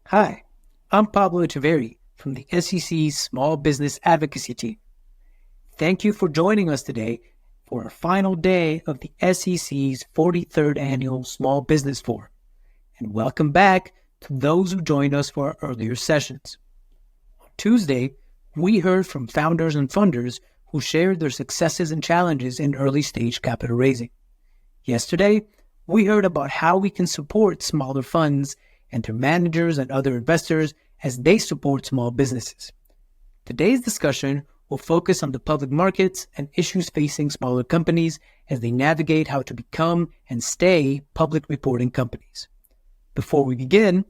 Hi, I'm Pablo Echeverri from the SEC's Small Business Advocacy Team. Thank you for joining us today for our final day of the SEC's 43rd Annual Small Business Forum, and welcome back to those who joined us for our earlier sessions. On Tuesday, we heard from founders and funders who shared their successes and challenges in early-stage capital raising. Yesterday, we heard about how we can support smaller funds and their managers and other investors as they support small businesses. Today's discussion will focus on the public markets and issues facing smaller companies as they navigate how to become and stay public reporting companies. Before we begin,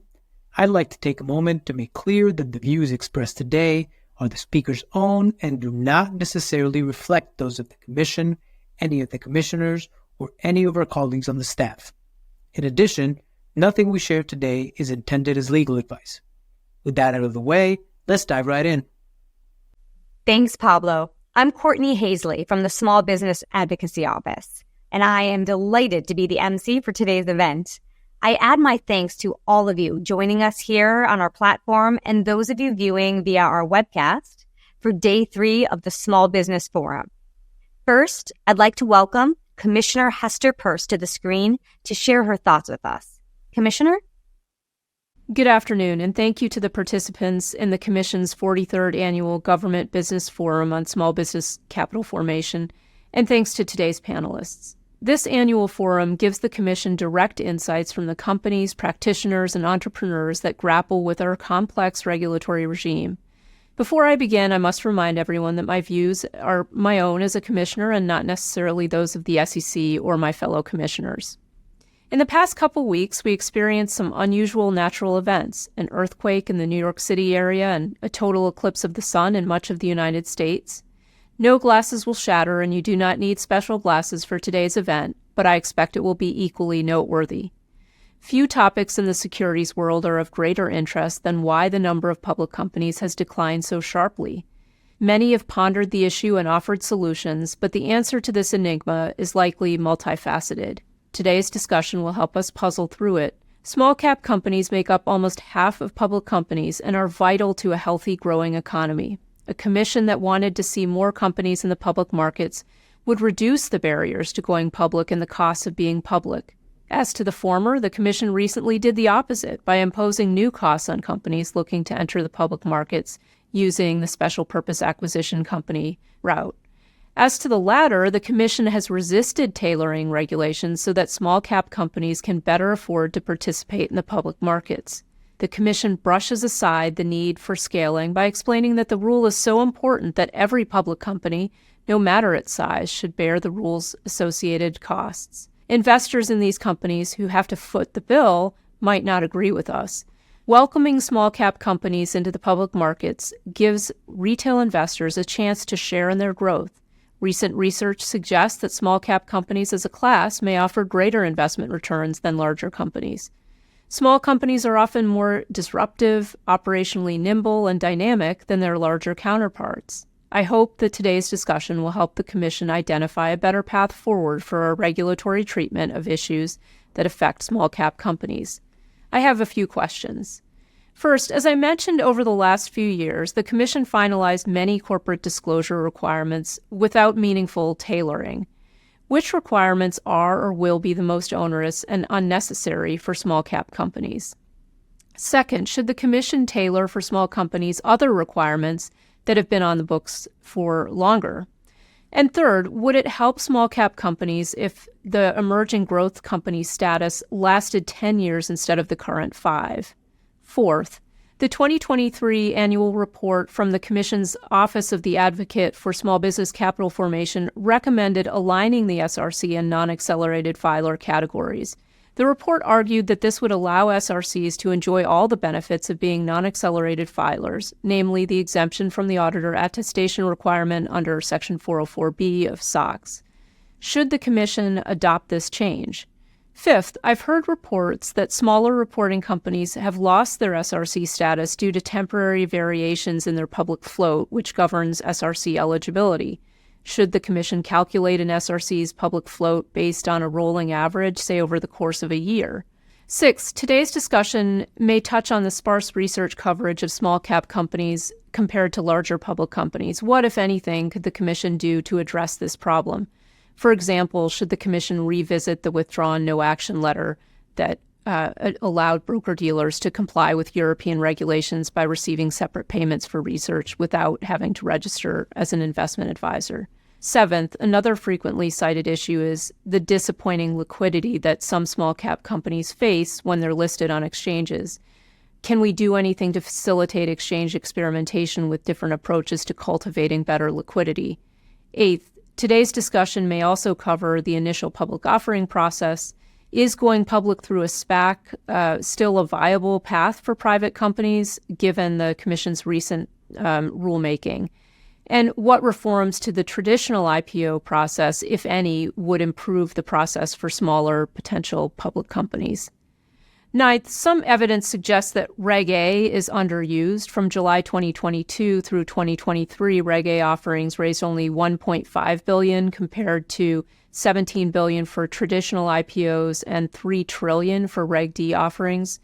I'd like to take a moment to make clear that the views expressed today are the speaker's own and do not necessarily reflect those of the Commission, any of the commissioners, or any of our colleagues on the staff. In addition, nothing we share today is intended as legal advice. With that out of the way, let's dive right in. Thanks, Pablo. I'm Courtney Hazley from the Small Business Advocacy Office, and I am delighted to be the MC for today's event. I add my thanks to all of you joining us here on our platform and those of you viewing via our webcast for Day 3 of the Small Business Forum. First, I'd like to welcome Commissioner Hester Peirce to the screen to share her thoughts with us. Commissioner? Good afternoon, and thank you to the participants in the Commission's 43rd Annual Government Business Forum on Small Business Capital Formation, and thanks to today's panelists. This annual forum gives the Commission direct insights from the companies, practitioners, and entrepreneurs that grapple with our complex regulatory regime. Before I begin, I must remind everyone that my views are my own as a commissioner and not necessarily those of the SEC or my fellow commissioners. In the past couple weeks, we experienced some unusual natural events, an earthquake in the New York City area and a total eclipse of the sun in much of the United States. No glasses will shatter, and you do not need special glasses for today's event, but I expect it will be equally noteworthy. Few topics in the securities world are of greater interest than why the number of public companies has declined so sharply. Many have pondered the issue and offered solutions, but the answer to this enigma is likely multifaceted. Today's discussion will help us puzzle through it. Small-cap companies make up almost half of public companies and are vital to a healthy, growing economy. A commission that wanted to see more companies in the public markets would reduce the barriers to going public and the costs of being public. As to the former, the Commission recently did the opposite by imposing new costs on companies looking to enter the public markets using the special purpose acquisition company route. As to the latter, the Commission has resisted tailoring regulations so that small-cap companies can better afford to participate in the public markets. The Commission brushes aside the need for scaling by explaining that the rule is so important that every public company, no matter its size, should bear the rule's associated costs. Investors in these companies who have to foot the bill might not agree with us. Welcoming small-cap companies into the public markets gives retail investors a chance to share in their growth. Recent research suggests that small-cap companies as a class may offer greater investment returns than larger companies. Small companies are often more disruptive, operationally nimble, and dynamic than their larger counterparts. I hope that today's discussion will help the Commission identify a better path forward for our regulatory treatment of issues that affect small-cap companies. I have a few questions. First, as I mentioned, over the last few years, the Commission finalized many corporate disclosure requirements without meaningful tailoring. Which requirements are or will be the most onerous and unnecessary for small-cap companies? Second, should the Commission tailor for small companies other requirements that have been on the books for longer? And third, would it help small-cap companies if the emerging growth company status lasted 10 years instead of the current 5? Fourth, the 2023 annual report from the Commission's Office of the Advocate for Small Business Capital Formation recommended aligning the SRC and non-accelerated filer categories. The report argued that this would allow SRCs to enjoy all the benefits of being non-accelerated filers, namely the exemption from the auditor attestation requirement under Section 404B of SOX. Should the Commission adopt this change? Fifth, I've heard reports that smaller reporting companies have lost their SRC status due to temporary variations in their public float, which governs SRC eligibility. Should the Commission calculate an SRC's public float based on a rolling average, say over the course of a year? 6, today's discussion may touch on the sparse research coverage of small-cap companies compared to larger public companies. What, if anything, could the Commission do to address this problem? For example, should the Commission revisit the withdrawn no-action letter that allowed broker-dealers to comply with European regulations by receiving separate payments for research without having to register as an investment advisor? 7th, another frequently cited issue is the disappointing liquidity that some small-cap companies face when they're listed on exchanges. Can we do anything to facilitate exchange experimentation with different approaches to cultivating better liquidity? 8th, today's discussion may also cover the initial public offering process. Is going public through a SPAC still a viable path for private companies, given the Commission's recent rulemaking? And what reforms to the traditional IPO process, if any, would improve the process for smaller potential public companies? 9th, some evidence suggests that Reg A is underused. From July 2022 through 2023, Reg A offerings raised only $1.5 billion compared to $17 billion for traditional IPOs and $3 trillion for Reg D offerings.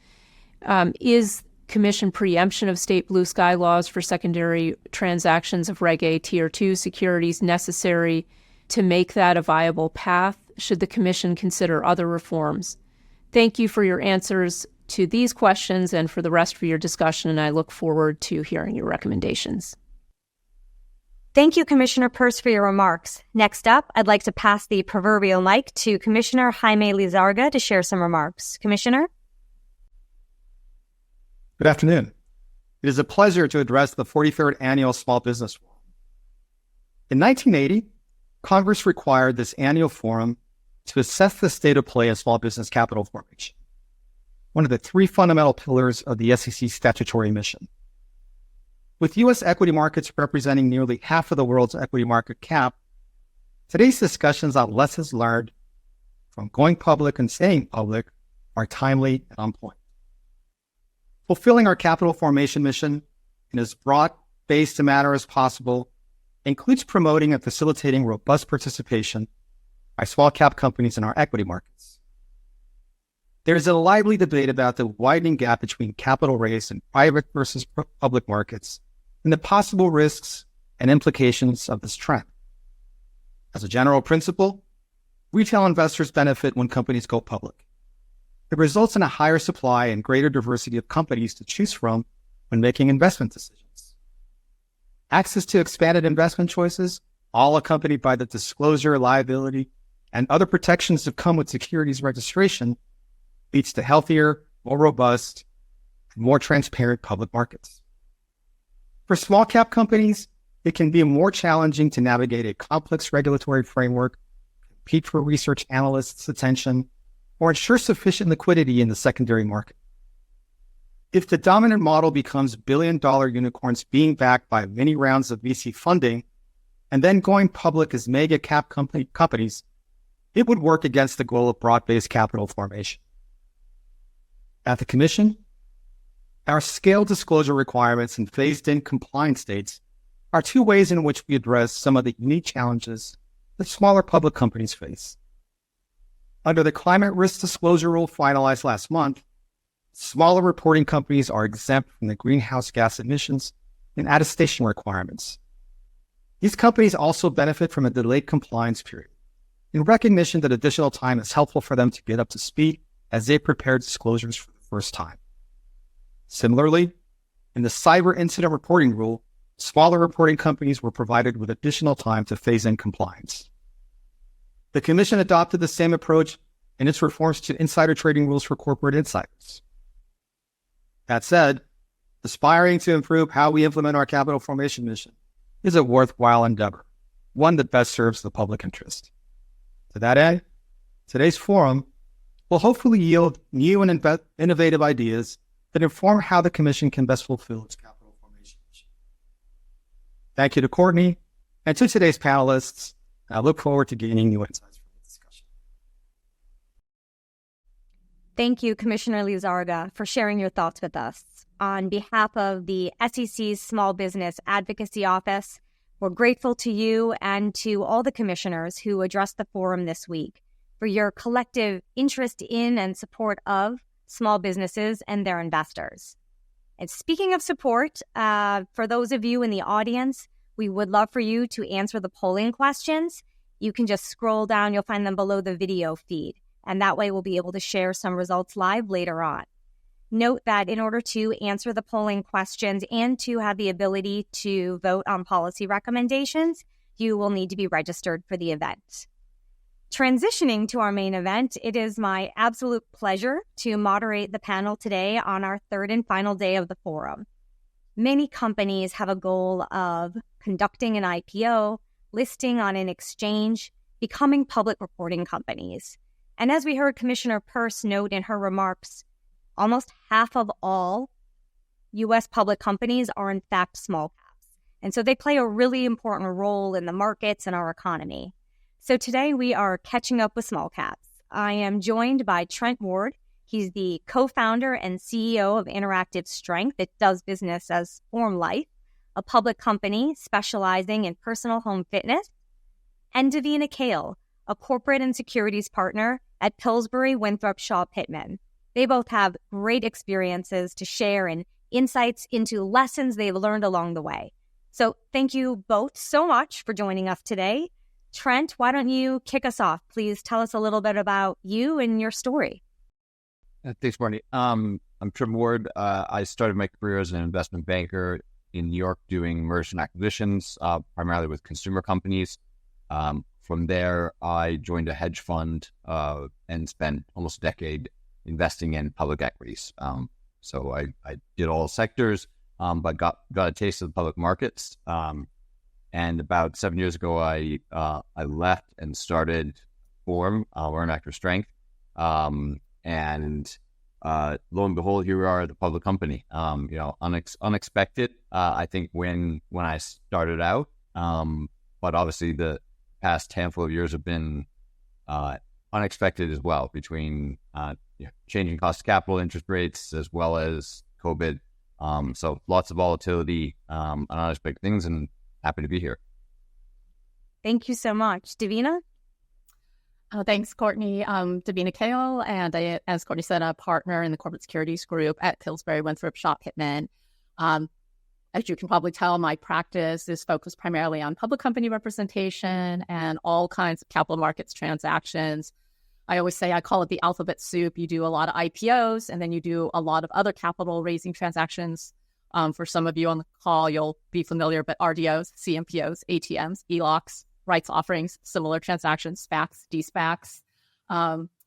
Is Commission preemption of state blue sky laws for secondary transactions of Reg A Tier 2 securities necessary to make that a viable path? Should the Commission consider other reforms? Thank you for your answers to these questions and for the rest of your discussion, and I look forward to hearing your recommendations. Thank you, Commissioner Peirce, for your remarks. Next up, I'd like to pass the proverbial mic to Commissioner Jaime Lizarga to share some remarks. Commissioner? Good afternoon. It is a pleasure to address the 43rd Annual Small Business Forum. In 1980, Congress required this annual forum to assess the state of play in small business capital formation, one of the 3 fundamental pillars of the SEC's statutory mission. With U.S. equity markets representing nearly half of the world's equity market cap, today's discussions on lessons learned from going public and staying public are timely and on point. Fulfilling our capital formation mission in as broad-based a manner as possible includes promoting and facilitating robust participation by small-cap companies in our equity markets. There is a lively debate about the widening gap between capital raised in private versus public markets and the possible risks and implications of this trend. As a general principle, retail investors benefit when companies go public. It results in a higher supply and greater diversity of companies to choose from when making investment decisions. Access to expanded investment choices, all accompanied by the disclosure, liability, and other protections that come with securities registration, leads to healthier, more robust, and more transparent public markets. For small cap companies, it can be more challenging to navigate a complex regulatory framework, compete for research analysts' attention, or ensure sufficient liquidity in the secondary market. If the dominant model becomes billion-dollar unicorns being backed by many rounds of VC funding, and then going public as mega cap companies, it would work against the goal of broad-based capital formation. At the Commission, our scaled disclosure requirements and phased-in compliance dates are 2 ways in which we address some of the unique challenges that smaller public companies face. Under the climate risk disclosure rule finalized last month, smaller reporting companies are exempt from the greenhouse gas emissions and attestation requirements. These companies also benefit from a delayed compliance period, in recognition that additional time is helpful for them to get up to speed as they prepare disclosures for the first time. Similarly, in the cyber incident reporting rule, smaller reporting companies were provided with additional time to phase in compliance. The Commission adopted the same approach in its reforms to insider trading rules for corporate insiders. That said, aspiring to improve how we implement our capital formation mission is a worthwhile endeavor, one that best serves the public interest. To that end, today's forum will hopefully yield new and innovative ideas that inform how the Commission can best fulfill its capital formation mission. Thank you to Courtney and to today's panelists. I look forward to gaining new insights from the discussion. Thank you, Commissioner Lizarga, for sharing your thoughts with us. On behalf of the SEC's Small Business Advocacy Office, we're grateful to you and to all the commissioners who addressed the forum this week for your collective interest in and support of small businesses and their investors. And speaking of support, for those of you in the audience, we would love for you to answer the polling questions. You can just scroll down. You'll find them below the video feed. And that way we'll be able to share some results live later on. Note that in order to answer the polling questions and to have the ability to vote on policy recommendations, you will need to be registered for the event. Transitioning to our main event, it is my absolute pleasure to moderate the panel today on our third and final day of the forum. Many companies have a goal of conducting an IPO, listing on an exchange, becoming public reporting companies. And as we heard Commissioner Peirce note in her remarks, almost half of all U.S. public companies are in fact small caps. And so they play a really important role in the markets and our economy. So today we are catching up with small caps. I am joined by Trent Ward. He's the co-founder and CEO of Interactive Strength. It does business as Form Life, a public company specializing in personal home fitness. And Davina Kale, a corporate and securities partner at Pillsbury Winthrop Shaw Pittman. They both have great experiences to share and insights into lessons they've learned along the way. So thank you both so much for joining us today. Trent, why don't you kick us off? Please tell us a little bit about you and your story. Thanks, Marty. I'm Trent Ward. I started my career as an investment banker in New York doing mergers and acquisitions, primarily with consumer companies. From there, I joined a hedge fund and spent almost a decade investing in public equities. So I did all sectors, but got a taste of the public markets. And about 7 years ago, I left and started Form, Interactive Strength. And lo and behold, here we are at the public company. Unexpected, I think, when I started out. But obviously, the past handful of years have been unexpected as well, between changing cost of capital, interest rates, as well as COVID. So lots of volatility and unexpected things, and happy to be here. Thank you so much. Davina? Thanks, Courtney. Davina Kale, and I, as Courtney said, a partner in the corporate securities group at Pillsbury Winthrop Shaw Pittman. As you can probably tell, my practice is focused primarily on public company representation and all kinds of capital markets transactions. I always say I call it the alphabet soup. You do a lot of IPOs, and then you do a lot of other capital raising transactions. For some of you on the call, you'll be familiar, but RDOs, CMPOs, ATMs, ELOCs, rights offerings, similar transactions, SPACs, de-SPACs.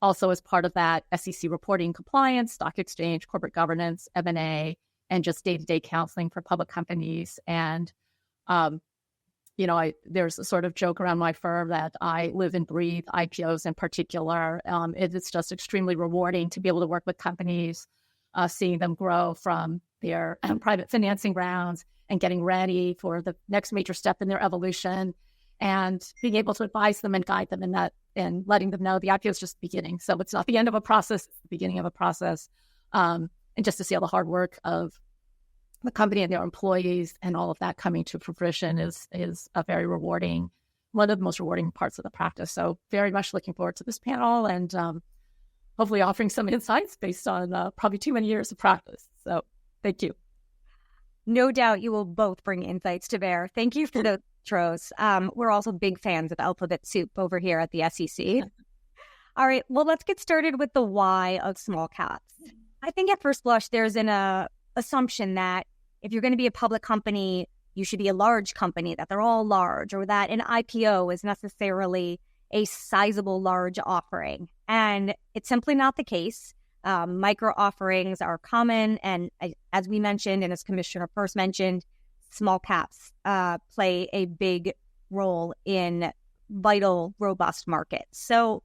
Also, as part of that, SEC reporting compliance, stock exchange, corporate governance, M&A, and just day-to-day counseling for public companies. And, there's a sort of joke around my firm that I live and breathe IPOs in particular. It's just extremely rewarding to be able to work with companies, seeing them grow from their private financing rounds and getting ready for the next major step in their evolution, and being able to advise them and guide them in that, and letting them know the IPO is just the beginning. So it's not the end of a process, it's the beginning of a process. And just to see all the hard work of the company and their employees and all of that coming to fruition is a very rewarding, one of the most rewarding parts of the practice. So very much looking forward to this panel, and hopefully offering some insights based on probably too many years of practice. So thank you. No doubt you will both bring insights to bear. Thank you for the intros. We're also big fans of alphabet soup over here at the SEC. All right, well, let's get started with the why of small caps. I think at first blush, there's an assumption that if you're going to be a public company, you should be a large company, that they're all large, or that an IPO is necessarily a sizable large offering. And it's simply not the case. Micro offerings are common. And as we mentioned, and as Commissioner Peirce mentioned, small caps play a big role in vital, robust markets. So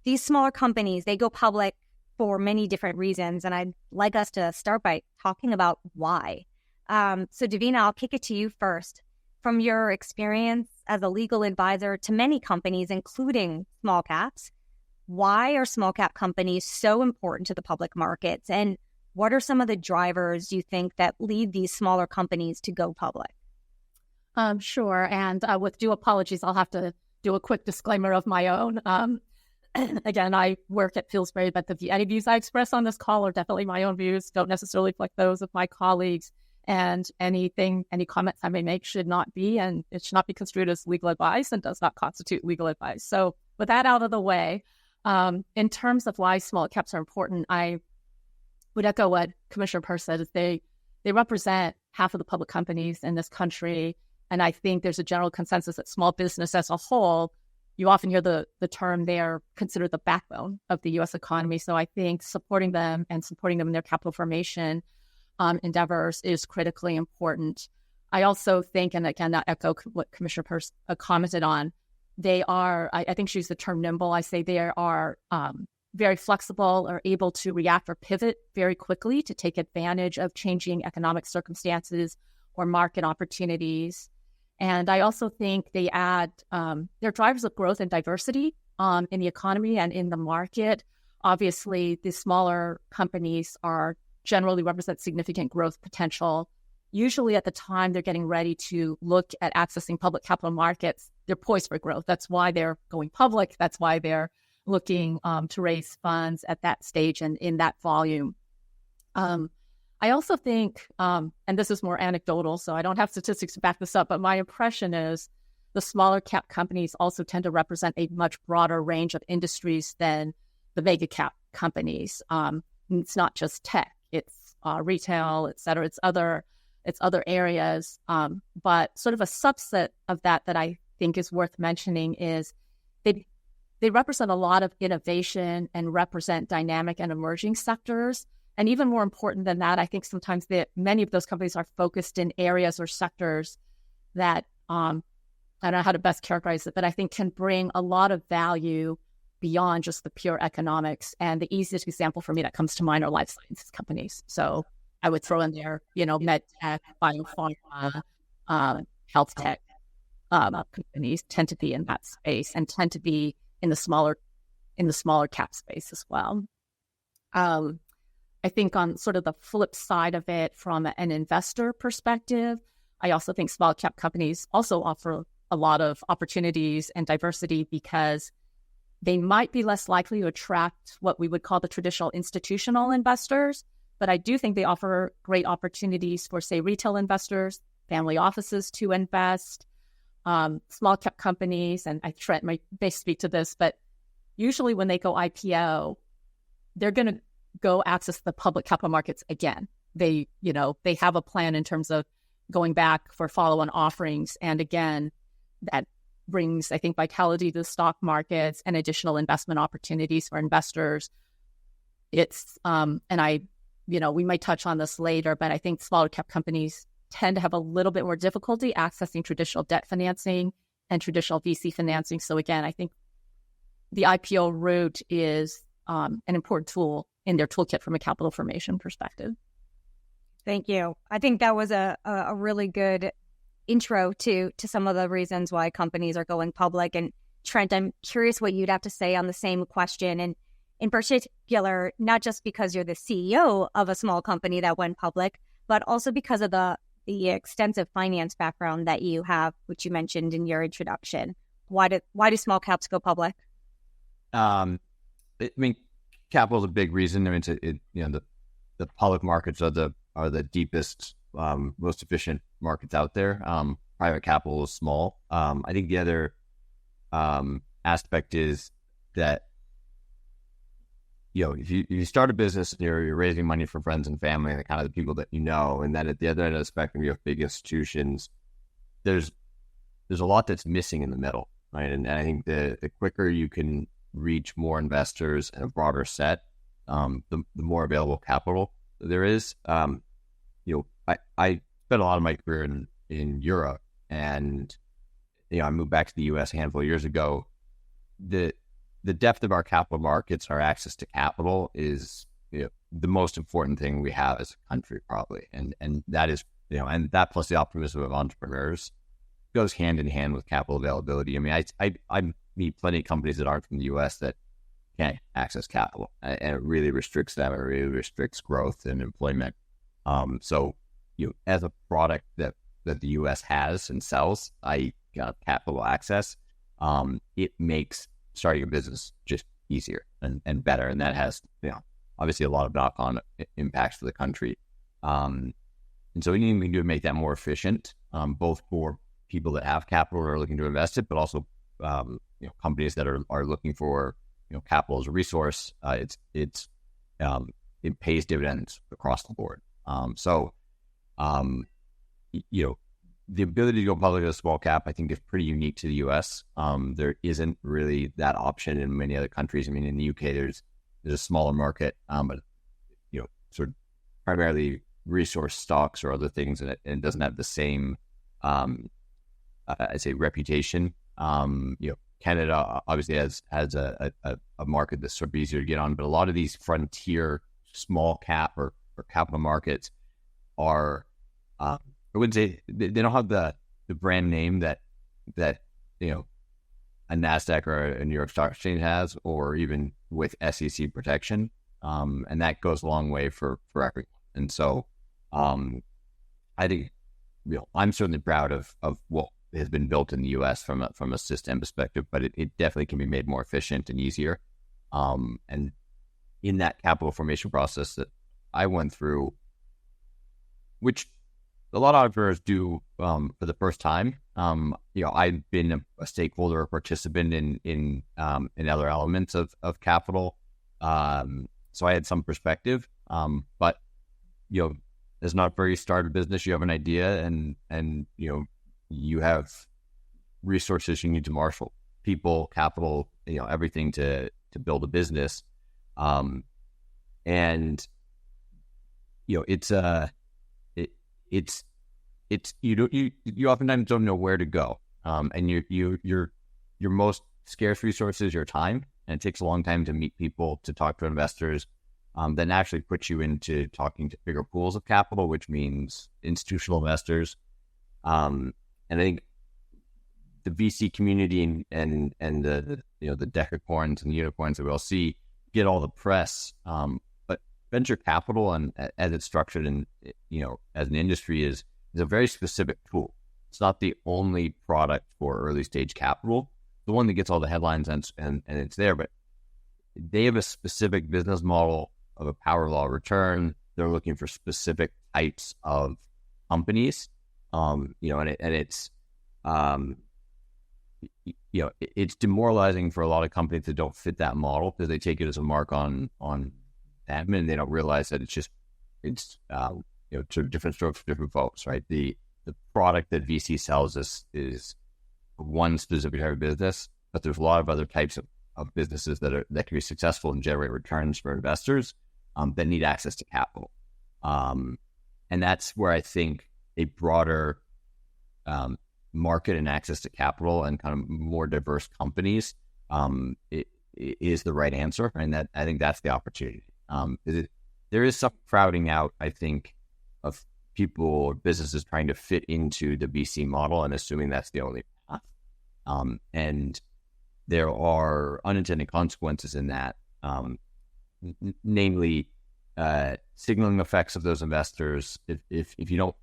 these smaller companies, they go public for many different reasons. And I'd like us to start by talking about why. So Davina, I'll kick it to you first. From your experience as a legal advisor to many companies, including small caps, why are small cap companies so important to the public markets? And what are some of the drivers you think that lead these smaller companies to go public? Sure. And with due apologies, I'll have to do a quick disclaimer of my own. again, I work at Pillsbury, but any views I express on this call are definitely my own views, don't necessarily reflect those of my colleagues. And any comments I may make should not be, and it should not be construed as legal advice and does not constitute legal advice. So with that out of the way, in terms of why small caps are important, I would echo what Commissioner Peirce said, is they represent half of the public companies in this country. And I think there's a general consensus that small business as a whole, you often hear the term, they are considered the backbone of the U.S. economy. So I think supporting them in their capital formation endeavors is critically important. I also think, and again, not echo what Commissioner Peirce commented on, they are, I think she used the term nimble. I say they are very flexible, or able to react or pivot very quickly to take advantage of changing economic circumstances or market opportunities. And I also think they add, they're drivers of growth and diversity in the economy and in the market. Obviously, the smaller companies generally represent significant growth potential. Usually at the time they're getting ready to look at accessing public capital markets, they're poised for growth. That's why they're going public. That's why they're looking to raise funds at that stage and in that volume. I also think, and this is more anecdotal, so I don't have statistics to back this up, but my impression is the smaller cap companies also tend to represent a much broader range of industries than the mega cap companies. It's not just tech, it's retail, et cetera, it's other areas. But sort of a subset of that I think is worth mentioning is they represent a lot of innovation and represent dynamic and emerging sectors. And even more important than that, I think sometimes many of those companies are focused in areas or sectors that, I don't know how to best characterize it, but I think can bring a lot of value beyond just the pure economics. And the easiest example for me that comes to mind are life sciences companies. So I would throw in there, med tech, biopharma, health tech companies tend to be in that space and tend to be in the smaller cap space as well. I think on sort of the flip side of it, from an investor perspective, I also think small cap companies also offer a lot of opportunities and diversity because they might be less likely to attract what we would call the traditional institutional investors. But I do think they offer great opportunities for, say, retail investors, family offices to invest, small cap companies. And Trent may speak to this, but usually when they go IPO, they're going to go access the public capital markets again. They have a plan in terms of going back for follow-on offerings. And again, that brings, I think, vitality to the stock markets and additional investment opportunities for investors. It's, we might touch on this later, but I think smaller cap companies tend to have a little bit more difficulty accessing traditional debt financing and traditional VC financing. So again, I think the IPO route is an important tool in their toolkit from a capital formation perspective. Thank you. I think that was a really good intro to some of the reasons why companies are going public. And Trent, I'm curious what you'd have to say on the same question. And in particular, not just because you're the CEO of a small company that went public, but also because of the extensive finance background that you have, which you mentioned in your introduction. Why do small caps go public? Capital is a big reason. I mean, the public markets are the deepest, most efficient markets out there. Private capital is small. I think the other aspect is that if you start a business, you're raising money for friends and family and the kind of the people that you know, and then at the other end of the spectrum, you have big institutions. There's a lot that's missing in the middle, right? And I think the quicker you can reach more investors and a broader set, the more available capital there is. I spent a lot of my career in Europe, and I moved back to the U.S. a handful of years ago. The depth of our capital markets, our access to capital, is the most important thing we have as a country, probably, and that is and that plus the optimism of entrepreneurs goes hand in hand with capital availability. I mean, I meet plenty of companies that aren't from the U.S. that can't access capital, and it really restricts them. It really restricts growth and employment. So, as a product that the U.S. has and sells, capital access, it makes starting a business just easier and better. And that has, obviously a lot of knock-on impacts for the country. And so anything we can do to make that more efficient, both for people that have capital or are looking to invest it, but also companies that are looking for capital as a resource. It pays dividends across the board. The ability to go public as a small cap, I think, is pretty unique to the U.S. There isn't really that option in many other countries. I mean, in the UK, there's a smaller market, but sort of primarily resource stocks or other things, and it doesn't have the same, I'd say, reputation. Canada obviously has a market that's sort of easier to get on, but a lot of these frontier small cap or capital markets are, I wouldn't say they don't have the brand name that a NASDAQ or a New York Stock Exchange has, or even with SEC protection, and that goes a long way for everyone. And so, I think I'm certainly proud of what has been built in the U.S. from a system perspective, but it definitely can be made more efficient and easier. And in that capital formation process that I went through, which a lot of entrepreneurs do for the first time, I've been a stakeholder or participant in other elements of capital, so I had some perspective. But as an entrepreneur, you start a business, you have an idea, and you have resources you need to marshal, people, capital, everything to build a business. It's you oftentimes don't know where to go. And your most scarce resource is your time, and it takes a long time to meet people, to talk to investors. Then actually puts you into talking to bigger pools of capital, which means institutional investors. And I think the VC community and the the decacorns and the unicorns that we all see get all the press, but venture capital, and as it's structured and as an industry, is a very specific tool. It's not the only product for early stage capital, the one that gets all the headlines and it's there, but they have a specific business model of a power law return. They're looking for specific types of companies, it's demoralizing for a lot of companies that don't fit that model, because they take it as a mark on them, and they don't realize that it's sort of different strokes for different folks, right? The product that VC sells is one specific type of business, but there's a lot of other types of businesses that can be successful and generate returns for investors that need access to capital. And that's where I think a broader market and access to capital and kind of more diverse companies is the right answer, and that I think that's the opportunity. There is some crowding out, I think, of people or businesses trying to fit into the VC model and assuming that's the only path. And there are unintended consequences in that, namely signaling effects of those investors. If you don't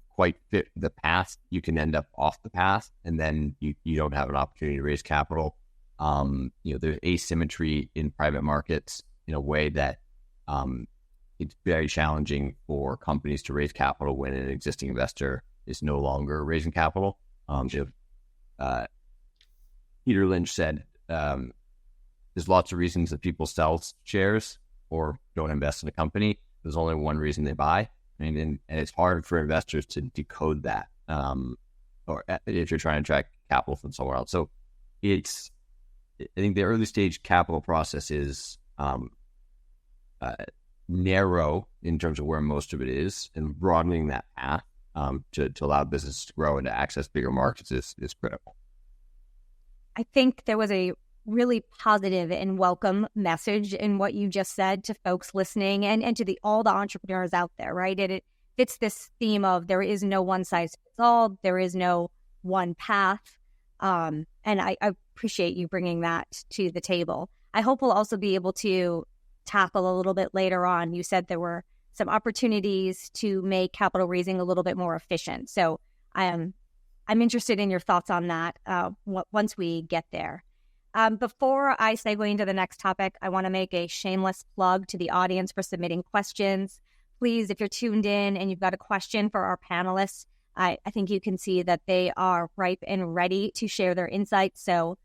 quite fit the path, you can end up off the path, and then you don't have an opportunity to raise capital. There's asymmetry in private markets in a way that it's very challenging for companies to raise capital when an existing investor is no longer raising capital. Peter Lynch said, there's lots of reasons that people sell shares or don't invest in a company. There's only one reason they buy. And it's hard for investors to decode that, or if you're trying to attract capital from somewhere else. So I think the early stage capital process is narrow in terms of where most of it is, and broadening that path to allow businesses to grow and to access bigger markets is critical. I think there was a really positive and welcome message in what you just said to folks listening and to all the entrepreneurs out there, right? It fits this theme of there is no one size fits all, there is no one path. And I appreciate you bringing that to the table. I hope we'll also be able to tackle a little bit later on. You said there were some opportunities to make capital raising a little bit more efficient. So I'm interested in your thoughts on that once we get there. Before I segue into the next topic, I want to make a shameless plug to the audience for submitting questions. Please, if you're tuned in and you've got a question for our panelists, I think you can see that they are ripe and ready to share their insights. So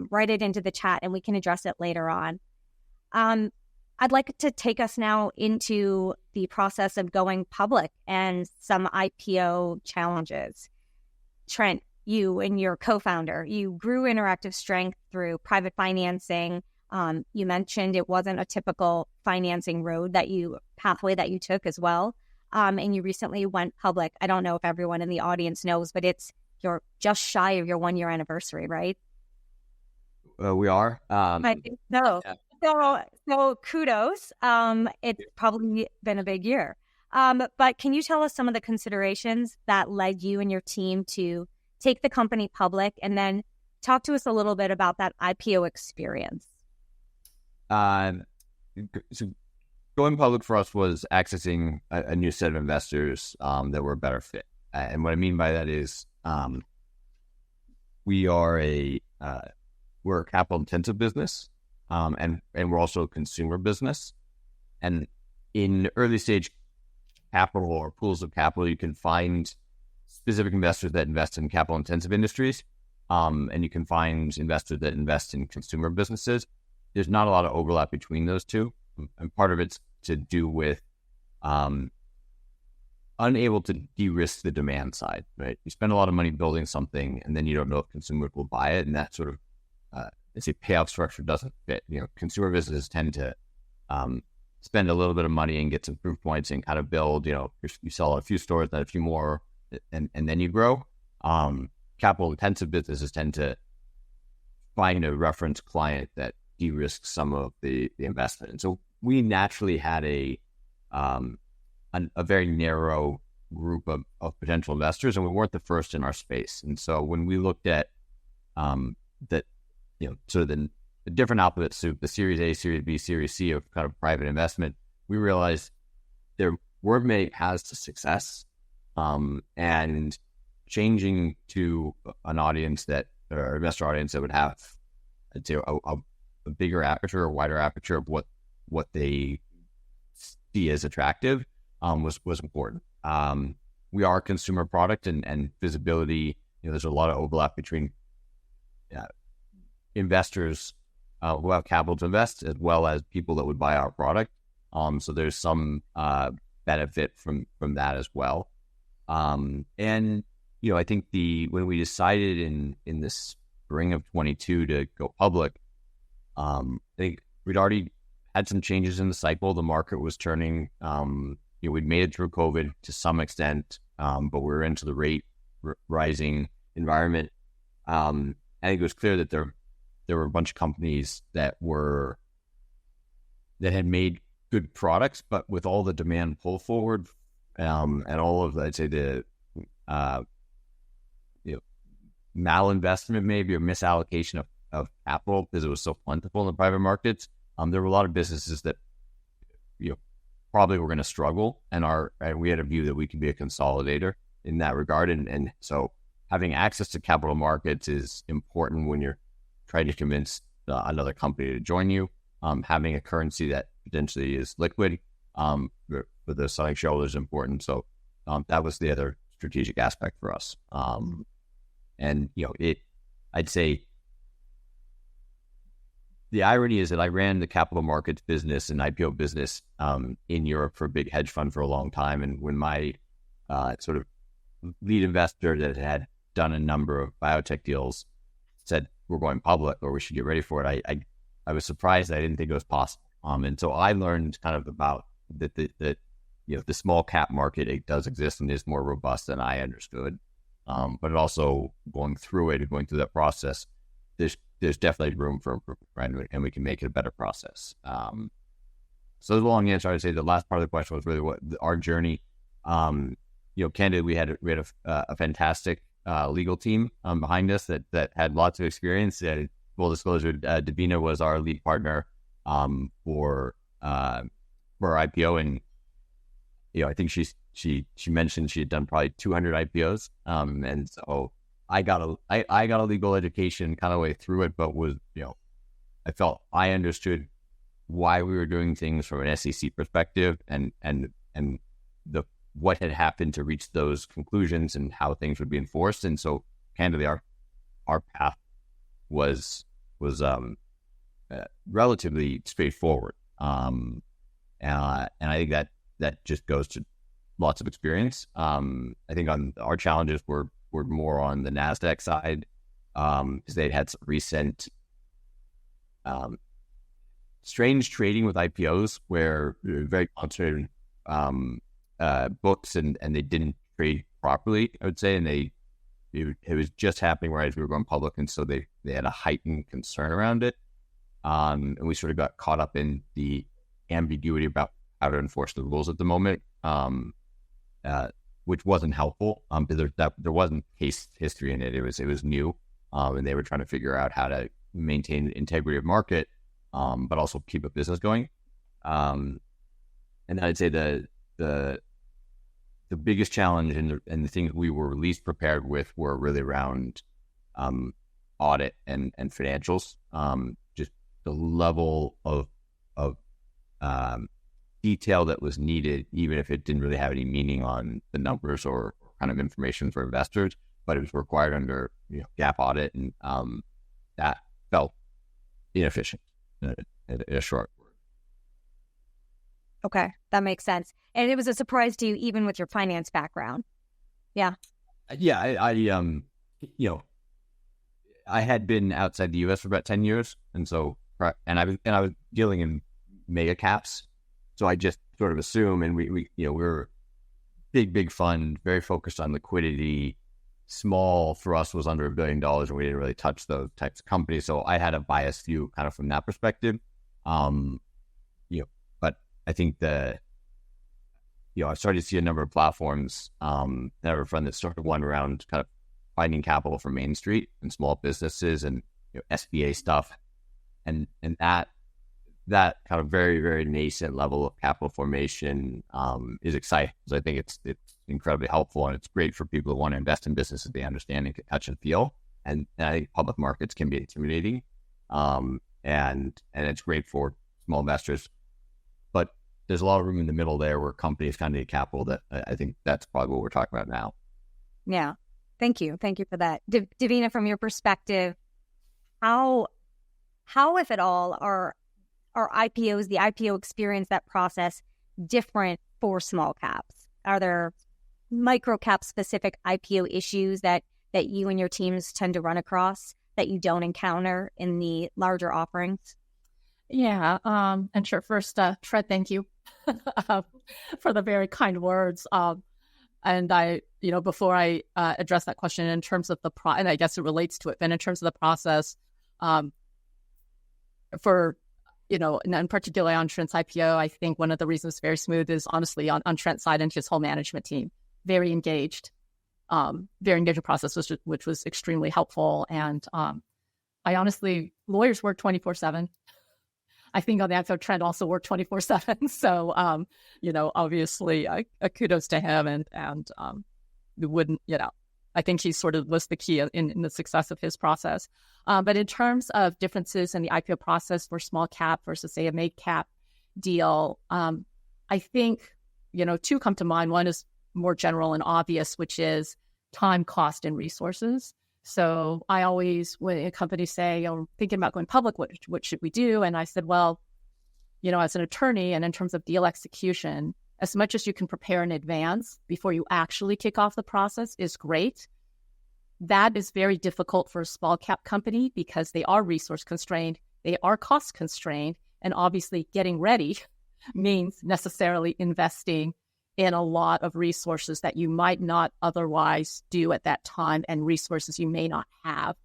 write it into the chat and we can address it later on. I'd like to take us now into the process of going public and some IPO challenges. Trent, you and your co-founder, you grew Interactive Strength through private financing. You mentioned it wasn't a typical financing pathway that you took as well. And you recently went public. I don't know if everyone in the audience knows, but you're just shy of your 1-year anniversary, right? We are. I think so. Yeah. So kudos. It's probably been a big year. But can you tell us some of the considerations that led you and your team to take the company public, and then talk to us a little bit about that IPO experience? So going public for us was accessing a new set of investors that were a better fit. And what I mean by that is we're a capital intensive business. And we're also a consumer business. And in early stage capital or pools of capital, you can find specific investors that invest in capital intensive industries. And you can find investors that invest in consumer businesses. There's not a lot of overlap between those two. And part of it's to do with unable to de-risk the demand side, right? You spend a lot of money building something and then you don't know if consumers will buy it. And that sort of it's a payout structure doesn't fit. Consumer businesses tend to spend a little bit of money and get some proof points and kind of build. You sell a few stores, then a few more, and then you grow. Capital intensive businesses tend to find a reference client that de-risks some of the investment. And so we naturally had a very narrow group of potential investors, and we weren't the first in our space. And so when we looked at that. Sort of the different alphabet soup, the Series A, Series B, Series C of kind of private investment, we realized there weren't many paths to success, and changing to an audience or investor audience that would have, I'd say, a bigger aperture, a wider aperture of what they see as attractive, was important. We are a consumer product and visibility. There's a lot of overlap between investors who have capital to invest as well as people that would buy our product. So there's some benefit from that as well. And I think when we decided in the spring of 22 to go public, I think we'd already had some changes in the cycle. The market was turning. We'd made it through COVID to some extent, but we were into the rate rising environment. I think it was clear that there were a bunch of companies that had made good products, but with all the demand pull forward, and all of, I'd say, the malinvestment maybe, or misallocation of capital because it was so plentiful in the private markets, there were a lot of businesses that probably were going to struggle, and we had a view that we could be a consolidator in that regard, and so having access to capital markets is important when you're trying to convince another company to join you. Having a currency that potentially is liquid for the selling shareholders is important. So that was the other strategic aspect for us. I'd say the irony is that I ran the capital markets business and IPO business in Europe for a big hedge fund for a long time. And when my sort of lead investor that had done a number of biotech deals said, we're going public or we should get ready for it, I was surprised. I didn't think it was possible. And so I learned kind of about that the small cap market, it does exist and is more robust than I understood. But it also going through that process, there's definitely room for improvement, right? And we can make it a better process. So the long answer, I would say the last part of the question was really what our journey. Candidly, we had a fantastic legal team behind us that had lots of experience. Full disclosure, Davina was our lead partner for our IPO, and I think she mentioned she had done probably 200 IPOs, and so I got a legal education kind of way through it, but was, I felt I understood why we were doing things from an SEC perspective and the what had happened to reach those conclusions and how things would be enforced. And so candidly, our path was relatively straightforward. And I think that just goes to lots of experience. I think on our challenges were more on the NASDAQ side, because they'd had some recent strange trading with IPOs where very concentrated books and they didn't trade properly, I would say, and it was just happening right as we were going public, and so they had a heightened concern around it, and we sort of got caught up in the ambiguity about how to enforce the rules at the moment, which wasn't helpful, because there wasn't case history in it. It was new, and they were trying to figure out how to maintain the integrity of market, but also keep a business going. And I'd say the biggest challenge and the things we were least prepared with were really around audit and financials. Just the level of detail that was needed, even if it didn't really have any meaning on the numbers or kind of information for investors, but it was required under GAAP audit, and that felt inefficient in a short word. Okay, that makes sense. And it was a surprise to you, even with your finance background. Yeah. Yeah, I had been outside the U.S. for about 10 years, and so I was dealing in mega caps, so I just sort of assume, and we were big fund, very focused on liquidity. Small for us was under $1 billion, and we didn't really touch those types of companies. So I had a biased view, kind of from that perspective. But I think I started to see a number of platforms that I run that started one around kind of finding capital for Main Street and small businesses and SBA stuff, and that kind of very, very nascent level of capital formation is exciting, because I think it's incredibly helpful, and it's great for people who want to invest in businesses they understand and can touch and feel. And I think public markets can be intimidating, and it's great for small investors. But there's a lot of room in the middle there where companies kind of need capital. That I think that's probably what we're talking about now. Yeah. Thank you for that. Davina, from your perspective, how if at all are IPOs, the IPO experience, that process, different for small caps? Are there micro cap specific IPO issues that you and your teams tend to run across that you don't encounter in the larger offerings? Yeah, and sure. First, Fred, thank you for the very kind words. And I, before I address that question in terms of and I guess it relates to it, but in terms of the process, and particularly on Trent's IPO, I think one of the reasons it's very smooth is honestly on Trent's side and his whole management team, very engaged process, which was extremely helpful. And I honestly, lawyers work 24/7. I think on the IPO, Trent also worked 24/7. So, obviously, kudos to him, and I think he sort of was the key in the success of his process. But in terms of differences in the IPO process for small cap versus, say, a mid cap deal, I think, two come to mind. One is more general and obvious, which is time, cost, and resources. So I always, when companies say, thinking about going public, what should we do? And I said, well, as an attorney and in terms of deal execution, as much as you can prepare in advance before you actually kick off the process is great. That is very difficult for a small cap company because they are resource constrained, they are cost constrained, and obviously getting ready means necessarily investing in a lot of resources that you might not otherwise do at that time, and resources you may not have.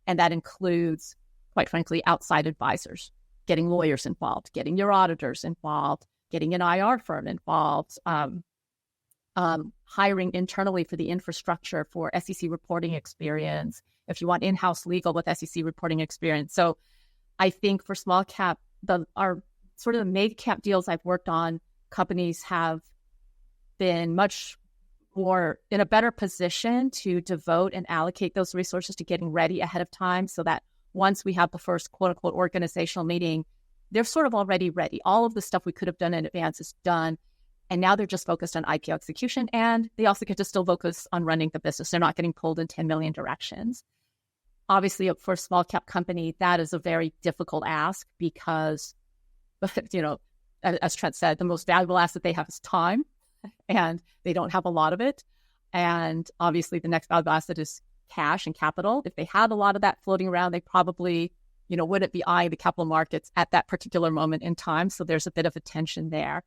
And that includes, quite frankly, outside advisors, getting lawyers involved, getting your auditors involved, getting an IR firm involved, hiring internally for the infrastructure for SEC reporting experience, if you want in-house legal with SEC reporting experience. So I think for small cap, our sort of the mid cap deals I've worked on, companies have been much more in a better position to devote and allocate those resources to getting ready ahead of time, so that once we have the first quote unquote organizational meeting, they're sort of already ready. All of the stuff we could have done in advance is done. And now they're just focused on IPO execution, and they also get to still focus on running the business. They're not getting pulled in 10 million directions. Obviously, for a small cap company, that is a very difficult ask because, as Trent said, the most valuable asset they have is time, and they don't have a lot of it. And obviously, the next valuable asset is cash and capital. If they had a lot of that floating around, they probably, wouldn't be eyeing the capital markets at that particular moment in time. So there's a bit of a tension there.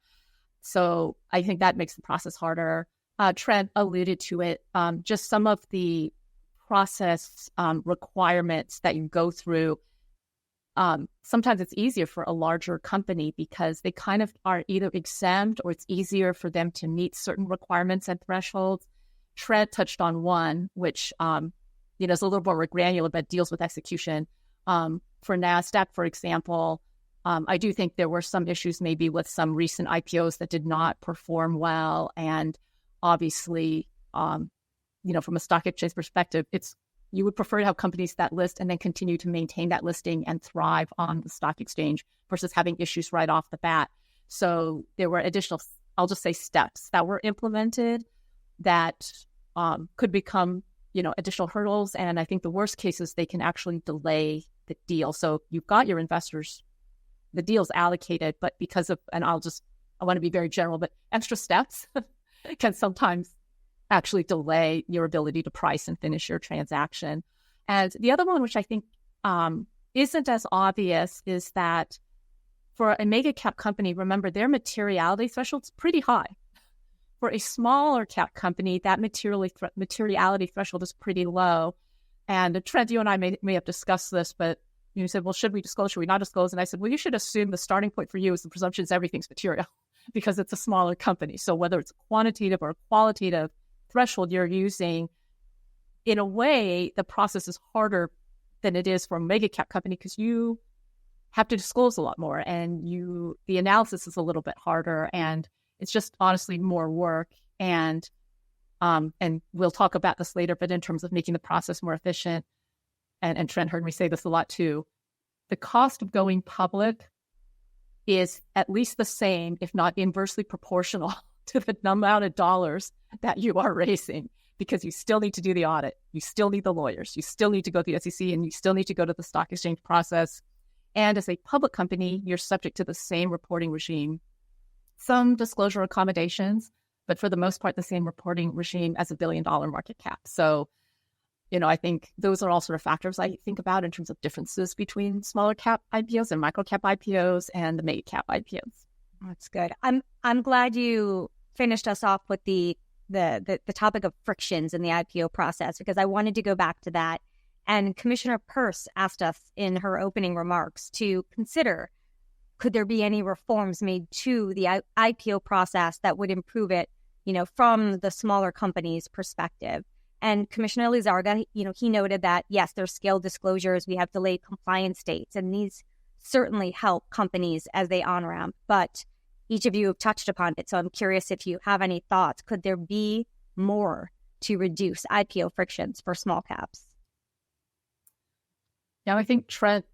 So I think that makes the process harder. Trent alluded to it. Just some of the process requirements that you go through. Sometimes it's easier for a larger company because they kind of are either exempt or it's easier for them to meet certain requirements and thresholds. Trent touched on one, which is a little more granular, but deals with execution. For NASDAQ, for example, I do think there were some issues maybe with some recent IPOs that did not perform well. And obviously, from a stock exchange perspective, you would prefer to have companies that list and then continue to maintain that listing and thrive on the stock exchange versus having issues right off the bat. So there were additional, I'll just say, steps that were implemented that could become, additional hurdles. And I think the worst case is they can actually delay the deal. So you've got your investors, the deal's allocated, but because of, and I want to be very general, but extra steps can sometimes actually delay your ability to price and finish your transaction. And the other one, which I think isn't as obvious, is that for a mega cap company, remember their materiality threshold's pretty high. For a smaller cap company, that materiality threshold is pretty low. And Trent, you and I may have discussed this, but you said, well, should we disclose? Should we not disclose? And I said, well, you should assume the starting point for you is the presumption is everything's material because it's a smaller company. So whether it's a quantitative or a qualitative threshold you're using, in a way, the process is harder than it is for a mega cap company because you have to disclose a lot more and the analysis is a little bit harder and it's just honestly more work. And we'll talk about this later, but in terms of making the process more efficient, and Trent heard me say this a lot too, the cost of going public is at least the same, if not inversely proportional to the amount of dollars that you are raising, because you still need to do the audit. You still need the lawyers. You still need to go to the SEC and you still need to go to the stock exchange process. And as a public company, you're subject to the same reporting regime, some disclosure accommodations, but for the most part, the same reporting regime as $1 billion market cap. So, I think those are all sort of factors I think about in terms of differences between smaller cap IPOs and micro cap IPOs and the mega cap IPOs. That's good. I'm glad you finished us off with the topic of frictions in the IPO process, because I wanted to go back to that. And Commissioner Peirce asked us in her opening remarks to consider, could there be any reforms made to the IPO process that would improve it, from the smaller company's perspective? And Commissioner Lizarga, he noted that, yes, there's scale disclosures, we have delayed compliance dates, and these certainly help companies as they on-ramp. But each of you have touched upon it, so I'm curious if you have any thoughts. Could there be more to reduce IPO frictions for small caps? Yeah, I think Trent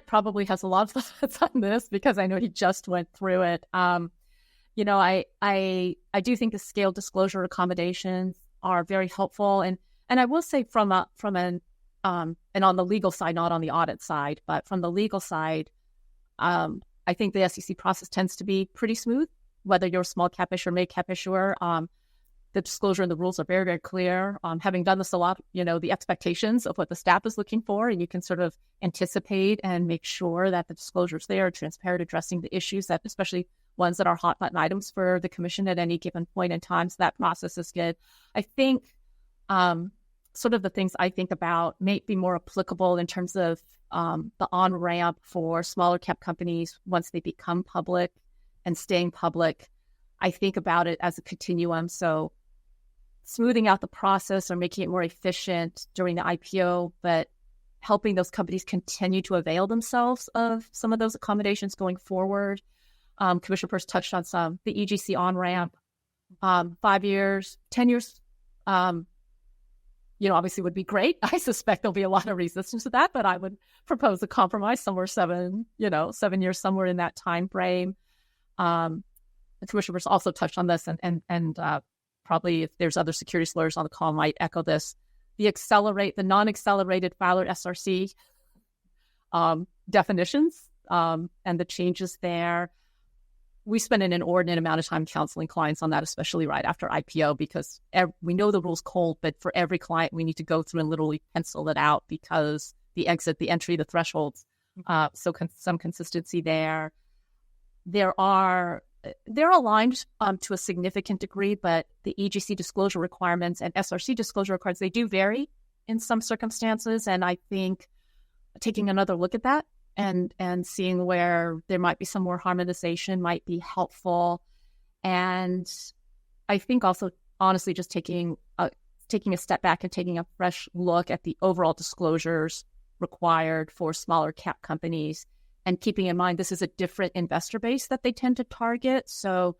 probably has a lot of thoughts on this because I know he just went through it. I do think the scale disclosure accommodations are very helpful, and I will say from an and on the legal side, not on the audit side, but from the legal side, I think the SEC process tends to be pretty smooth, whether you're a small cap issuer or mid cap issuer. The disclosure and the rules are very, very clear. Having done this a lot, the expectations of what the staff is looking for, and you can sort of anticipate and make sure that the disclosures there are transparent, addressing the issues that, especially ones that are hot button items for the commission at any given point in time. So that process is good. I think sort of the things I think about may be more applicable in terms of the on-ramp for smaller cap companies once they become public and staying public. I think about it as a continuum. So smoothing out the process or making it more efficient during the IPO, but helping those companies continue to avail themselves of some of those accommodations going forward. Commissioner Peirce touched on some, the EGC on-ramp, 5 years, 10 years Obviously would be great. I suspect there'll be a lot of resistance to that, but I would propose a compromise somewhere 7 years, somewhere in that time frame. The commissioner also touched on this, and probably if there's other securities lawyers on the call might echo this. The non-accelerated filer SRC definitions and the changes there. We spend an inordinate amount of time counseling clients on that, especially right after IPO, because we know the rule's cold, but for every client, we need to go through and literally pencil it out because the exit, the entry, the thresholds. Some consistency there. They're aligned to a significant degree, but the EGC disclosure requirements and SRC disclosure requirements, they do vary in some circumstances. And I think taking another look at that and seeing where there might be some more harmonization might be helpful. And I think also, honestly, just taking a step back and taking a fresh look at the overall disclosures required for smaller cap companies, and keeping in mind this is a different investor base that they tend to target. So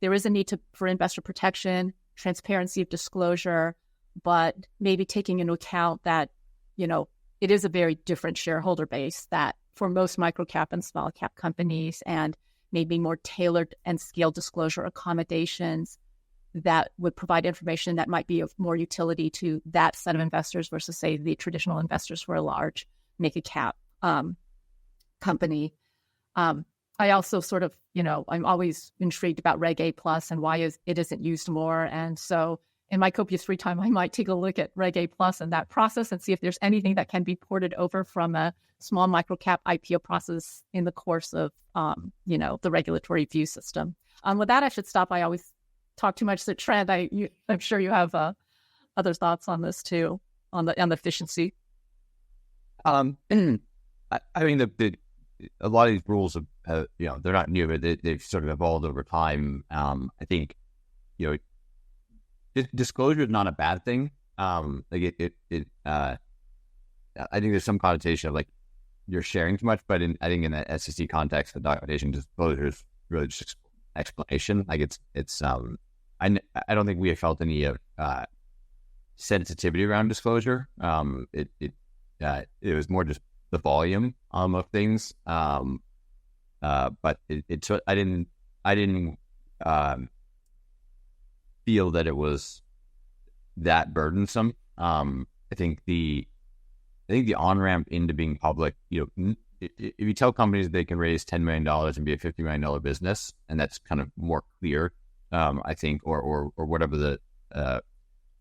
there is a need for investor protection, transparency of disclosure, but maybe taking into account that, it is a very different shareholder base that for most microcap and small cap companies, and maybe more tailored and scaled disclosure accommodations that would provide information that might be of more utility to that set of investors versus, say, the traditional investors for a large mega cap company. I also sort of, I'm always intrigued about Reg A Plus and why it isn't used more. And so in my copious free time, I might take a look at Reg A Plus and that process and see if there's anything that can be ported over from a small microcap IPO process in the course of, the regulatory view system. With that, I should stop. I always talk too much to Trent. I'm sure you have other thoughts on this too, on the efficiency. I mean, a lot of these rules have, they're not new, but they've sort of evolved over time. I think, disclosure is not a bad thing. I think there's some connotation of like you're sharing too much, but I think in the SEC context, the documentation disclosure is really just explanation. Like it's I don't think we have felt any sensitivity around disclosure. It was more just the volume of things. But I didn't feel that it was that burdensome. I think the on-ramp into being public, if you tell companies they can raise $10 million and be a $50 million business, and that's kind of more clear, I think, or whatever the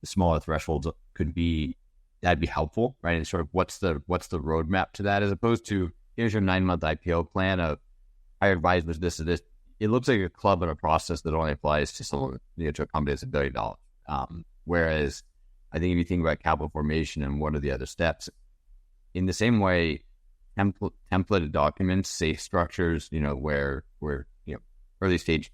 smaller thresholds could be, that'd be helpful, right? And sort of what's the roadmap to that, as opposed to here's your 9-month IPO plan of I advise this or this. It looks like a club and a process that only applies to someone, to a company that's $1 billion. Whereas I think if you think about capital formation and what are the other steps, in the same way, templated documents, safe structures, where early stage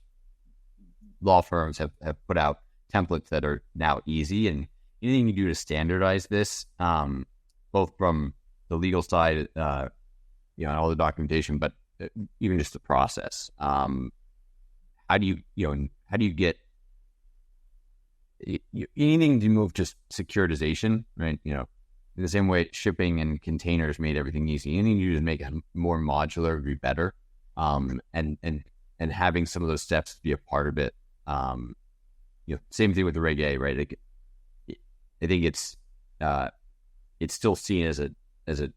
law firms have put out templates that are now easy, and anything you do to standardize this, both from the legal side, and all the documentation, but even just the process. How do you get anything to move to securitization, right? In the same way shipping and containers made everything easy. Anything you do to make it more modular would be better. And having some of those steps be a part of it. Same thing with the Reg A, right? I think it's still seen as a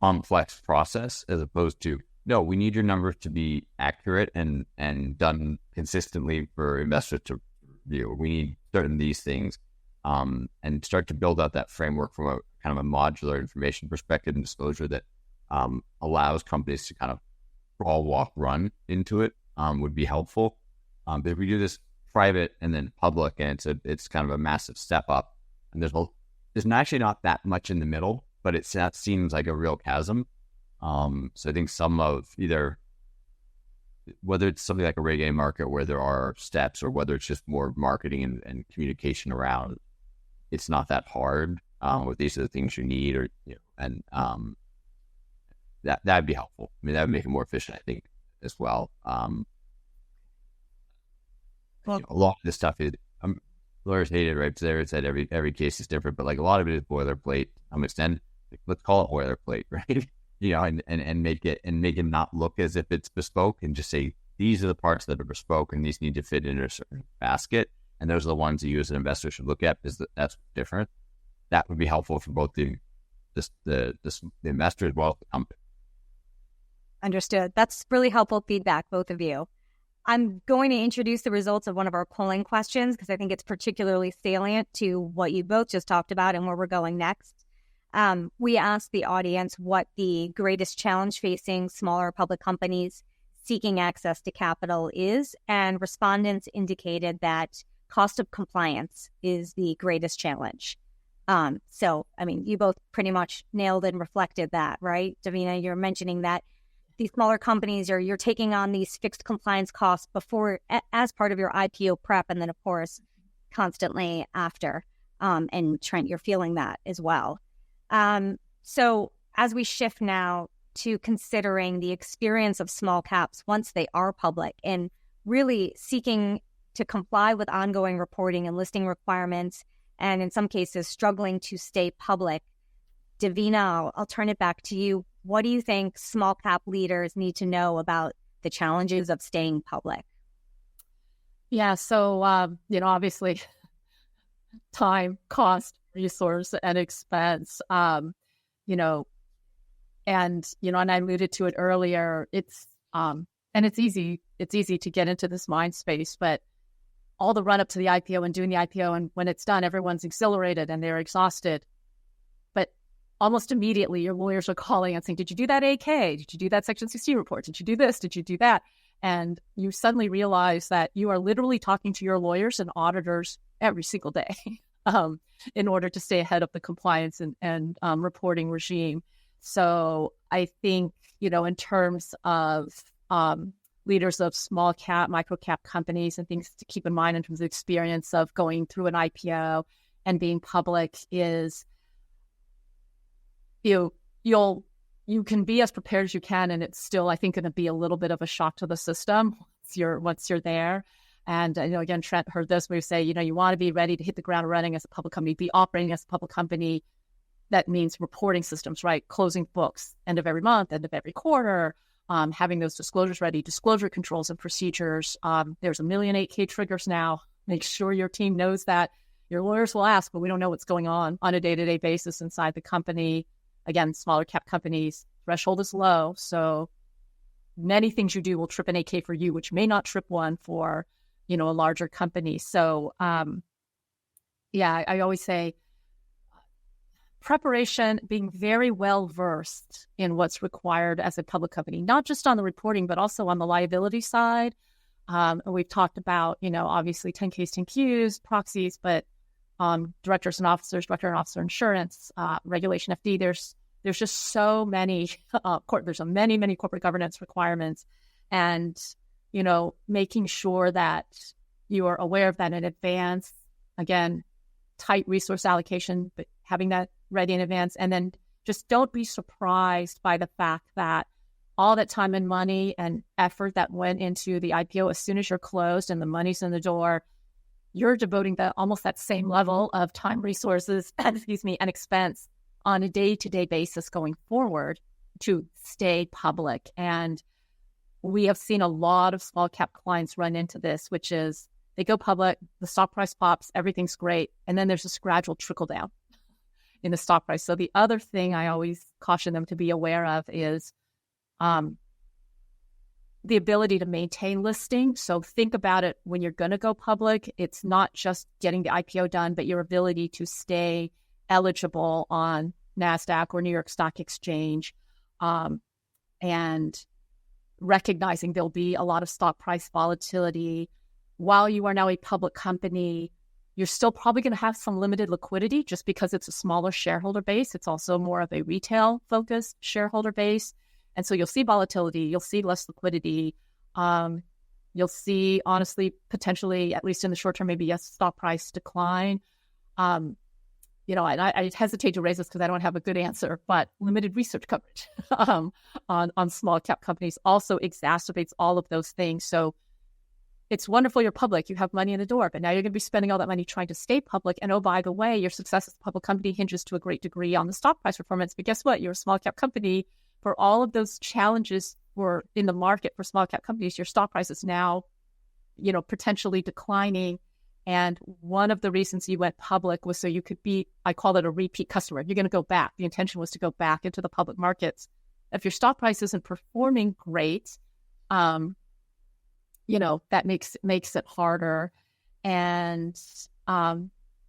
complex process, as opposed to, no, we need your numbers to be accurate and done consistently for investors to review. We need certain these things, and start to build out that framework from a kind of a modular information perspective and disclosure that allows companies to kind of crawl, walk, run into it, would be helpful. But if we do this private and then public, and it's kind of a massive step up, and there's actually not that much in the middle, but that seems like a real chasm. So I think some of either, whether it's something like a Reg A market where there are steps, or whether it's just more marketing and communication around, it's not that hard with these are the things you need, or that'd be helpful. I mean, that would make it more efficient, I think, as well. A lot of this stuff is lawyers hate it, right? Because said every case is different, but like a lot of it is boilerplate. I'm extend, let's call it boilerplate, right? And make it not look as if it's bespoke, and just say these are the parts that are bespoke, and these need to fit in a certain basket, and those are the ones that you as an investor should look at, because that's different. That would be helpful for both the investor as well as the company. Understood. That's really helpful feedback, both of you. I'm going to introduce the results of one of our polling questions because I think it's particularly salient to what you both just talked about and where we're going next. We asked the audience what the greatest challenge facing smaller public companies seeking access to capital is, and respondents indicated that cost of compliance is the greatest challenge. You both pretty much nailed and reflected that, right? Davina, you're mentioning that these smaller companies you're taking on these fixed compliance costs before, as part of your IPO prep, and then of course constantly after. And Trent, you're feeling that as well. So as we shift now to considering the experience of small caps once they are public and really seeking to comply with ongoing reporting and listing requirements, and in some cases struggling to stay public, Davina, I'll turn it back to you. What do you think small cap leaders need to know about the challenges of staying public? Yeah, so, obviously time, cost, resource, and expense, and I alluded to it earlier, it's easy to get into this mind space, but all the run up to the IPO and doing the IPO, and when it's done, everyone's exhilarated and they're exhausted. But almost immediately, your lawyers are calling and saying, did you do that AK? Did you do that Section 16 report? Did you do this? Did you do that? And you suddenly realize that you are literally talking to your lawyers and auditors every single day in order to stay ahead of the compliance and reporting regime. So I think, in terms of leaders of small cap, micro cap companies, and things to keep in mind in terms of experience of going through an IPO and being public is, you can be as prepared as you can, and it's still, I think, going to be a little bit of a shock to the system once you're there. And again, Trent heard this where you say, you want to be ready to hit the ground running as a public company, be operating as a public company. That means reporting systems, right? Closing books, end of every month, end of every quarter, having those disclosures ready, disclosure controls and procedures. There's 1 million 8K triggers now. Make sure your team knows that. Your lawyers will ask, but we don't know what's going on a day-to-day basis inside the company. Again, smaller cap companies, threshold is low. So many things you do will trip an 8K for you, which may not trip one for, a larger company. So, I always say preparation, being very well versed in what's required as a public company, not just on the reporting, but also on the liability side. We've talked about, obviously 10Ks, 10Qs, proxies, but director and officer insurance, Regulation FD. There's just so many, there's many corporate governance requirements, and, making sure that you are aware of that in advance. Again, tight resource allocation, but having that ready in advance. And then just don't be surprised by the fact that all that time and money and effort that went into the IPO, as soon as you're closed and the money's in the door, you're devoting almost that same level of time, resources, and expense on a day-to-day basis going forward to stay public. And we have seen a lot of small cap clients run into this, which is they go public, the stock price pops, everything's great, and then there's this gradual trickle down in the stock price. So the other thing I always caution them to be aware of is the ability to maintain listing. So think about it when you're going to go public. It's not just getting the IPO done, but your ability to stay eligible on NASDAQ or New York Stock Exchange, and recognizing there'll be a lot of stock price volatility. While you are now a public company, you're still probably going to have some limited liquidity just because it's a smaller shareholder base. It's also more of a retail-focused shareholder base. And so you'll see volatility, you'll see less liquidity, you'll see, honestly, potentially, at least in the short term, maybe a stock price decline. And I hesitate to raise this because I don't have a good answer, but limited research coverage on small cap companies also exacerbates all of those things. So it's wonderful you're public, you have money in the door, but now you're going to be spending all that money trying to stay public. And oh, by the way, your success as a public company hinges to a great degree on the stock price performance. But guess what? You're a small cap company. For all of those challenges for in the market for small cap companies, your stock price is now, potentially declining. And one of the reasons you went public was so you could be, I call it a repeat customer. You're going to go back. The intention was to go back into the public markets. If your stock price isn't performing great, that makes it harder, and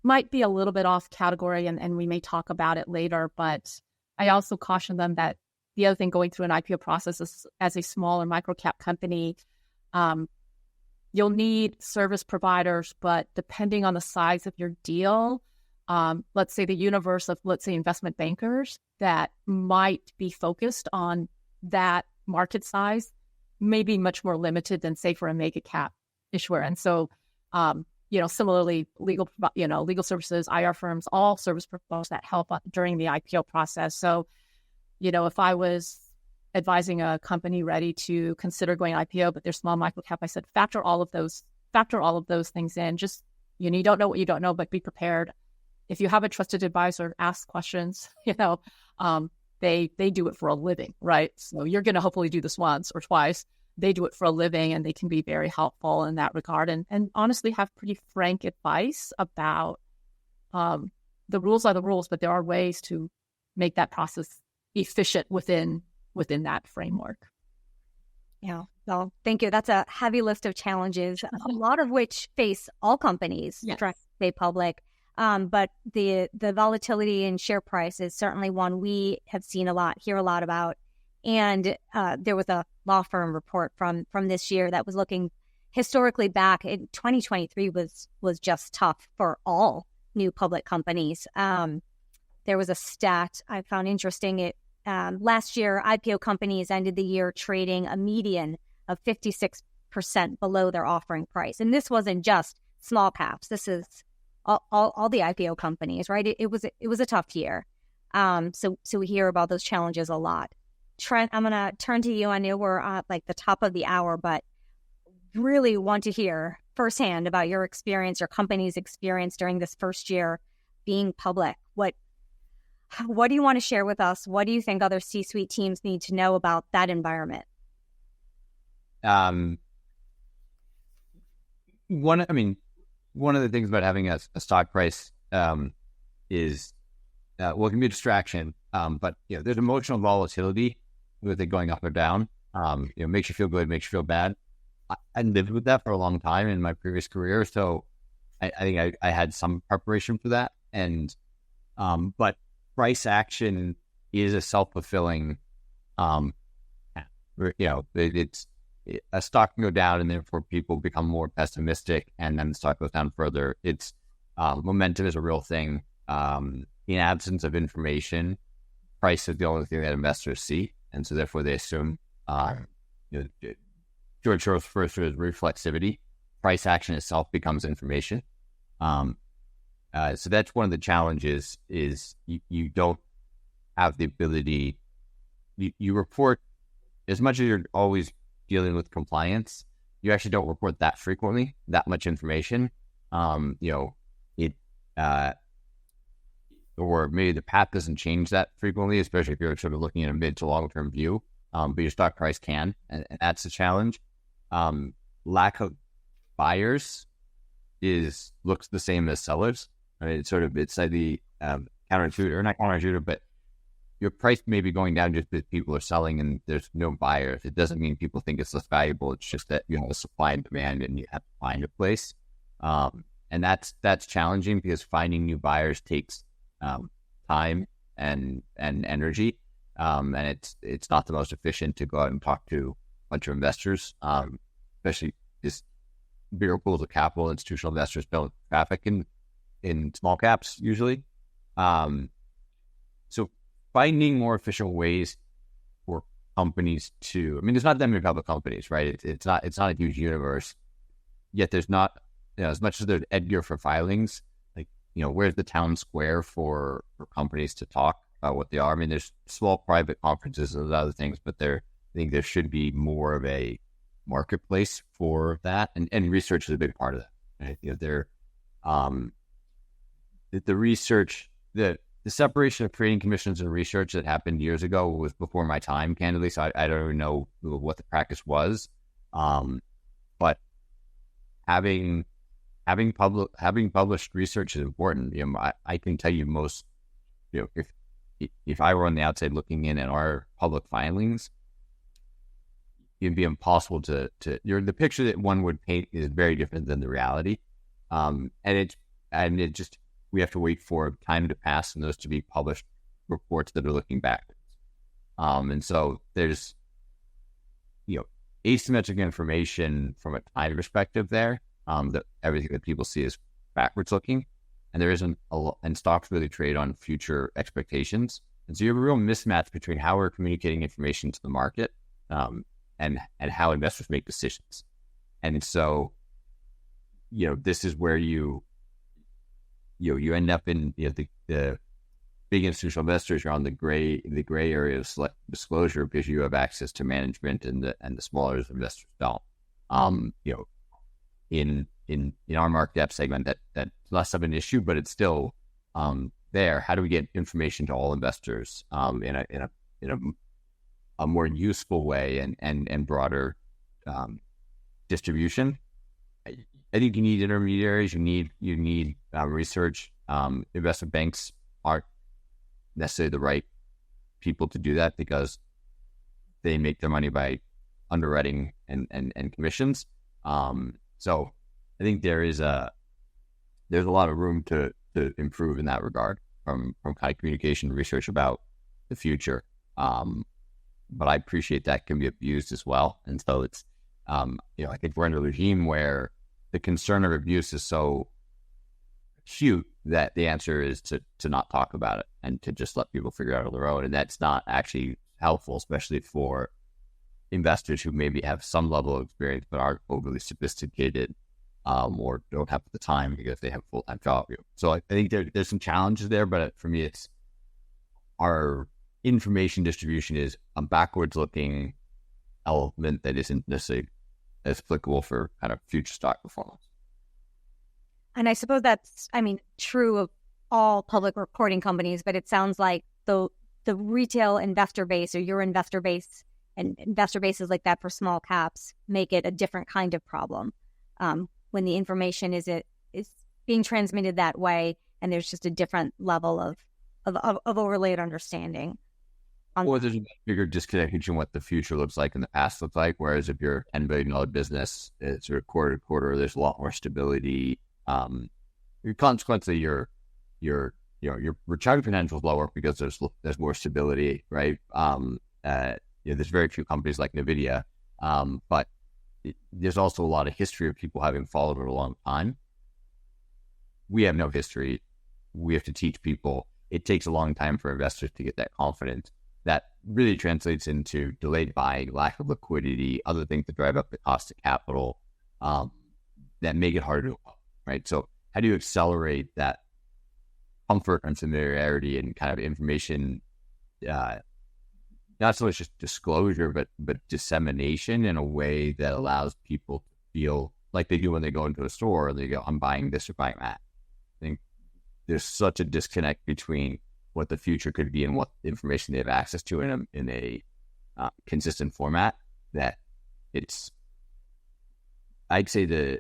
might be a little bit off category, and we may talk about it later. But I also caution them that the other thing going through an IPO process is, as a small or micro cap company, you'll need service providers, but depending on the size of your deal, let's say the universe of, investment bankers that might be focused on that market size may be much more limited than, say, for a mega cap issuer. And so, similarly, legal services, IR firms, all service providers that help during the IPO process. So, if I was advising a company ready to consider going IPO, but they're small micro cap, I said, factor all of those things in. Just, you don't know what you don't know, but be prepared. If you have a trusted advisor, ask questions. They do it for a living, right? So you're going to hopefully do this once or twice. They do it for a living, and they can be very helpful in that regard, and honestly have pretty frank advice about the rules are the rules, but there are ways to make that process efficient within that framework. Yeah. Well, thank you. That's a heavy list of challenges, a lot of which face all companies trying to stay public. But the volatility in share price is certainly one we have seen hear a lot about. And there was a law firm report from this year that was looking historically back. In 2023 was just tough for all new public companies. There was a stat I found interesting. Last year, IPO companies ended the year trading a median of 56% below their offering price. And this wasn't just small caps. This is all the IPO companies, right? It was a tough year. So we hear about those challenges a lot. Trent, I'm going to turn to you. I know we're at the top of the hour, but really want to hear firsthand about your experience, your company's experience during this first year being public. What do you want to share with us? What do you think other C-suite teams need to know about that environment? One of the things about having a stock price is, it can be a distraction, but there's emotional volatility with it going up or down. Makes you feel good, makes you feel bad. I lived with that for a long time in my previous career, so I think I had some preparation for that. And but price action is a self-fulfilling. It's a stock can go down, and therefore people become more pessimistic, and then the stock goes down further. It's momentum is a real thing. In absence of information, price is the only thing that investors see, and so therefore they assume. George Soros refers to as reflexivity. Price action itself becomes information. So that's one of the challenges: is you don't have the ability. You report as much as you're always dealing with compliance. You actually don't report that frequently, that much information. Or maybe the path doesn't change that frequently, especially if you're sort of looking at a mid to long-term view. But your stock price can, and that's a challenge. Lack of buyers looks the same as sellers. Right? It's like the counterintuitive, but your price may be going down just because people are selling and there's no buyers. It doesn't mean people think it's less valuable. It's just that you have a supply and demand, and you have to find a place. And that's challenging because finding new buyers takes time and energy, and it's not the most efficient to go out and talk to a bunch of investors, especially because bigger pools of capital. Institutional investors don't traffic in small caps usually. So finding more efficient ways for companies there's not that many public companies, right? It's not a huge universe, yet there's not as much as there's Edgar for filings. Where's the town square for companies to talk about what they are? There's small private conferences and other things, but I think there should be more of a marketplace for that, and research is a big part of that. Right? The research, the separation of trading commissions and research that happened years ago was before my time, candidly. So I don't even know what the practice was. But having published research is important. I can tell you most, if I were on the outside looking in at our public filings, it'd be impossible to the picture that one would paint is very different than the reality. We have to wait for time to pass and those to be published reports that are looking backwards. And so there's, asymmetric information from a time perspective there, that everything that people see is backwards looking, and there isn't and stocks really trade on future expectations. And so you have a real mismatch between how we're communicating information to the market, and how investors make decisions. And so, this is where you end up in the big institutional investors. You're on the gray area of select disclosure because you have access to management, and the smaller investors don't. In our market cap segment, that's less of an issue, but it's still there. How do we get information to all investors in a more useful way and broader distribution? I think you need intermediaries. You need research. Investment banks aren't necessarily the right people to do that because they make their money by underwriting and commissions. So I think there's a lot of room to improve in that regard from kind of communication research about the future. But I appreciate that can be abused as well. And so it's, I think we're in a regime where the concern of abuse is so acute that the answer is to not talk about it and to just let people figure out on their own. And that's not actually helpful, especially for investors who maybe have some level of experience but aren't overly sophisticated, or don't have the time because they have a full-time job. So I think there's some challenges there, but for me, it's our information distribution is a backwards-looking element that isn't necessarily as applicable for kind of future stock performance. And I suppose that's, true of all public reporting companies, but it sounds like the retail investor base or your investor base and investor bases like that for small caps make it a different kind of problem when the information is being transmitted that way, and there's just a different level of overlaid understanding. Or there's a bigger disconnect between what the future looks like and the past looks like. Whereas if you're a $10 billion business, it's sort of quarter to quarter, there's a lot more stability. Consequently, your return potential is lower because there's more stability, right? There's very few companies like NVIDIA, but there's also a lot of history of people having followed it a long time. We have no history. We have to teach people. It takes a long time for investors to get that confidence. That really translates into delayed buying, lack of liquidity, other things that drive up the cost of capital that make it harder to acquire, right? So how do you accelerate that comfort and familiarity and kind of information, not so much just disclosure, but dissemination in a way that allows people to feel like they do when they go into a store and they go, I'm buying this or buying that. I think there's such a disconnect between what the future could be and what information they have access to in a consistent format that I'd say the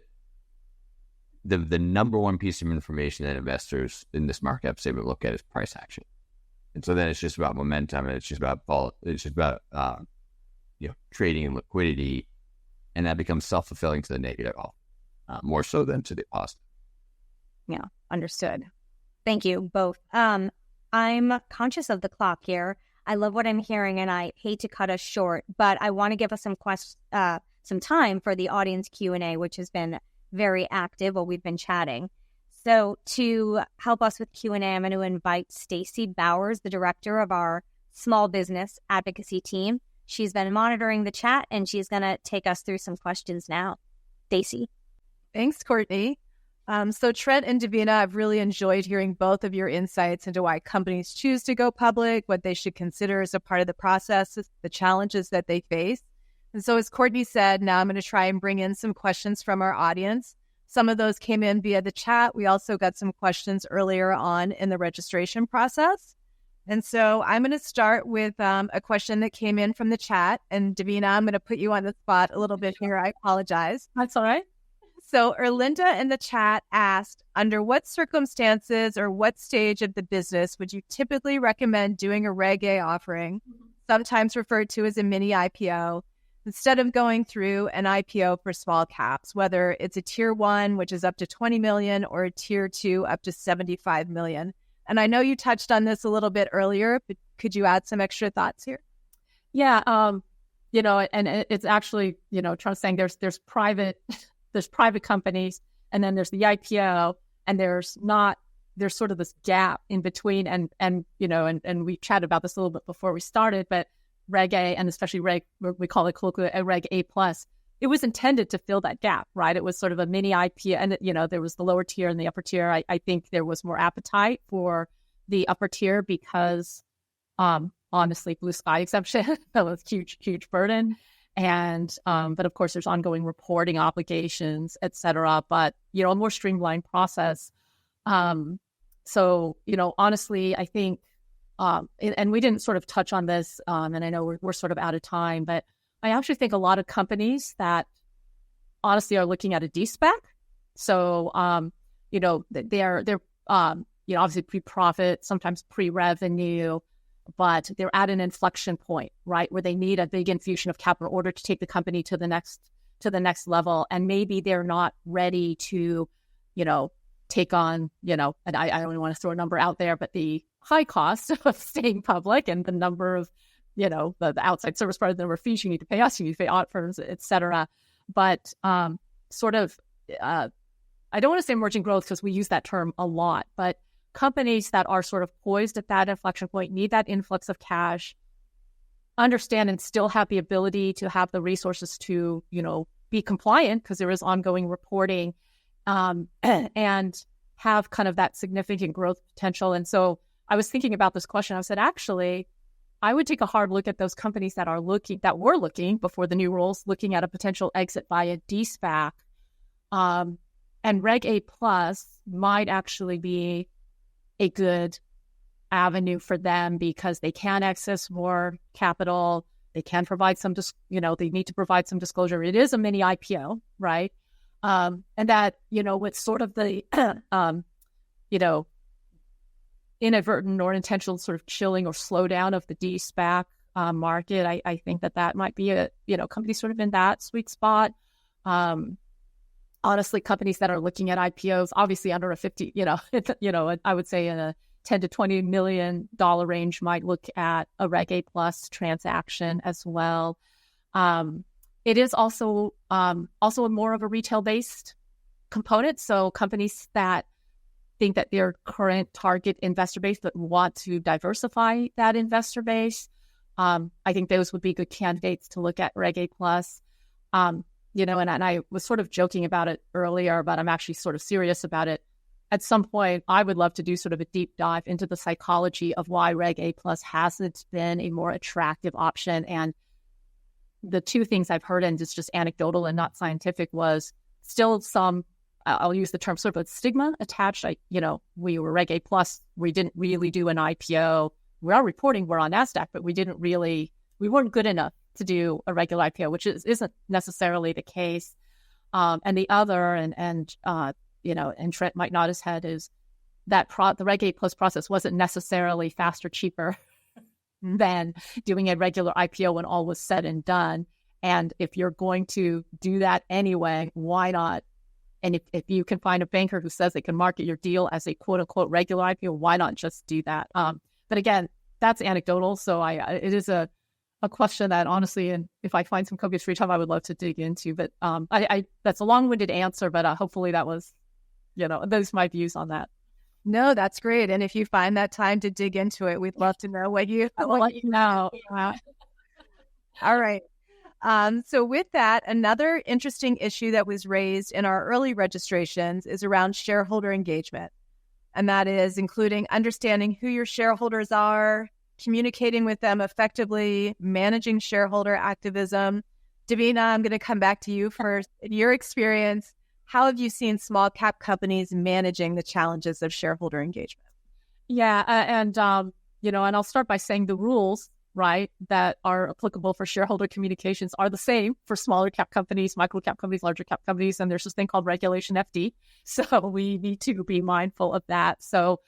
number one piece of information that investors in this market cap segment look at is price action. And so then it's just about momentum, and it's just about trading and liquidity, and that becomes self-fulfilling to the negative, more so than to the positive. Yeah, understood. Thank you both. I'm conscious of the clock here. I love what I'm hearing, and I hate to cut us short, but I want to give us some time for the audience Q&A, which has been very active while we've been chatting. So to help us with Q&A, I'm going to invite Stacy Bowers, the director of our small business advocacy team. She's been monitoring the chat, and she's going to take us through some questions now. Stacy. Thanks, Courtney. So Trent and Davina, I've really enjoyed hearing both of your insights into why companies choose to go public, what they should consider as a part of the process, the challenges that they face. And so as Courtney said, now I'm going to try and bring in some questions from our audience. Some of those came in via the chat. We also got some questions earlier on in the registration process. And so I'm going to start with a question that came in from the chat. And Davina, I'm going to put you on the spot a little bit here. I apologize. That's all right. So Erlinda in the chat asked, under what circumstances or what stage of the business would you typically recommend doing a Reg A offering, sometimes referred to as a mini IPO, instead of going through an IPO for small caps, whether it's a tier 1, which is up to 20 million, or a tier 2 up to 75 million? And I know you touched on this a little bit earlier, but could you add some extra thoughts here? Yeah, and it's actually, Trump's saying there's private companies, and then there's the IPO, and there's sort of this gap in between, and we chatted about this a little bit before we started, but Reg A, and especially we call it colloquially a Reg A plus, it was intended to fill that gap, right? It was sort of a mini IPO, and there was the lower tier and the upper tier. I think there was more appetite for the upper tier because, honestly, blue sky exemption, that was huge burden. And, but of course there's ongoing reporting obligations, et cetera, but, a more streamlined process. So, honestly, I think, and we didn't sort of touch on this, and I know we're sort of out of time, but I actually think a lot of companies that honestly are looking at a de-SPAC. So, they're obviously pre-profit, sometimes pre-revenue, but they're at an inflection point, right, where they need a big infusion of capital in order to take the company to the next level. And maybe they're not ready to, take on, and I don't want to throw a number out there, but the high cost of staying public and the number of, the outside service provider, the number of fees you need to pay us, you need to pay audit firms, et cetera. But I don't want to say emerging growth because we use that term a lot, but companies that are sort of poised at that inflection point, need that influx of cash, understand and still have the ability to have the resources to, be compliant because there is ongoing reporting, and have kind of that significant growth potential. And so I was thinking about this question. I said, actually, I would take a hard look at those companies that were looking before the new rules, looking at a potential exit via de-SPAC. And Reg A Plus might actually be a good avenue for them because they can access more capital. They can provide some, they need to provide some disclosure. It is a mini IPO, right? And that, with sort of the, inadvertent or intentional sort of chilling or slowdown of the de-SPAC market, I think that might be a, company sort of in that sweet spot. Honestly, companies that are looking at IPOs, obviously under a 50, I would say in a $10 to $20 million range might look at a Reg A Plus transaction as well. It is also more of a retail-based component. So companies that think that their current target investor base but want to diversify that investor base, I think those would be good candidates to look at Reg A Plus. And I was sort of joking about it earlier, but I'm actually sort of serious about it. At some point, I would love to do sort of a deep dive into the psychology of why Reg A Plus hasn't been a more attractive option. And the two things I've heard, and it's just anecdotal and not scientific, was still some, I'll use the term sort of a stigma attached. We were Reg A Plus. We didn't really do an IPO. We are reporting we're on NASDAQ, but we weren't good enough to do a regular IPO, which isn't necessarily the case. And the other, and Trent might nod his head, is that the Reg A Plus process wasn't necessarily faster, cheaper than doing a regular IPO when all was said and done. And if you're going to do that anyway, why not? And if you can find a banker who says they can market your deal as a quote unquote regular IPO, why not just do that? But again, that's anecdotal. So it is a question that honestly, and if I find some copious free time, I would love to dig into. But that's a long-winded answer, but hopefully that was, those are my views on that. No, that's great. And if you find that time to dig into it, we'd love to know what you know. All right. So with that, another interesting issue that was raised in our early registrations is around shareholder engagement. And that is including understanding who your shareholders are, communicating with them effectively, managing shareholder activism, Davina, I'm going to come back to you first. In your experience, how have you seen small cap companies managing the challenges of shareholder engagement? Yeah, and I'll start by saying the rules, right, that are applicable for shareholder communications are the same for smaller cap companies, micro cap companies, larger cap companies, and there's this thing called Regulation FD. So we need to be mindful of that. So,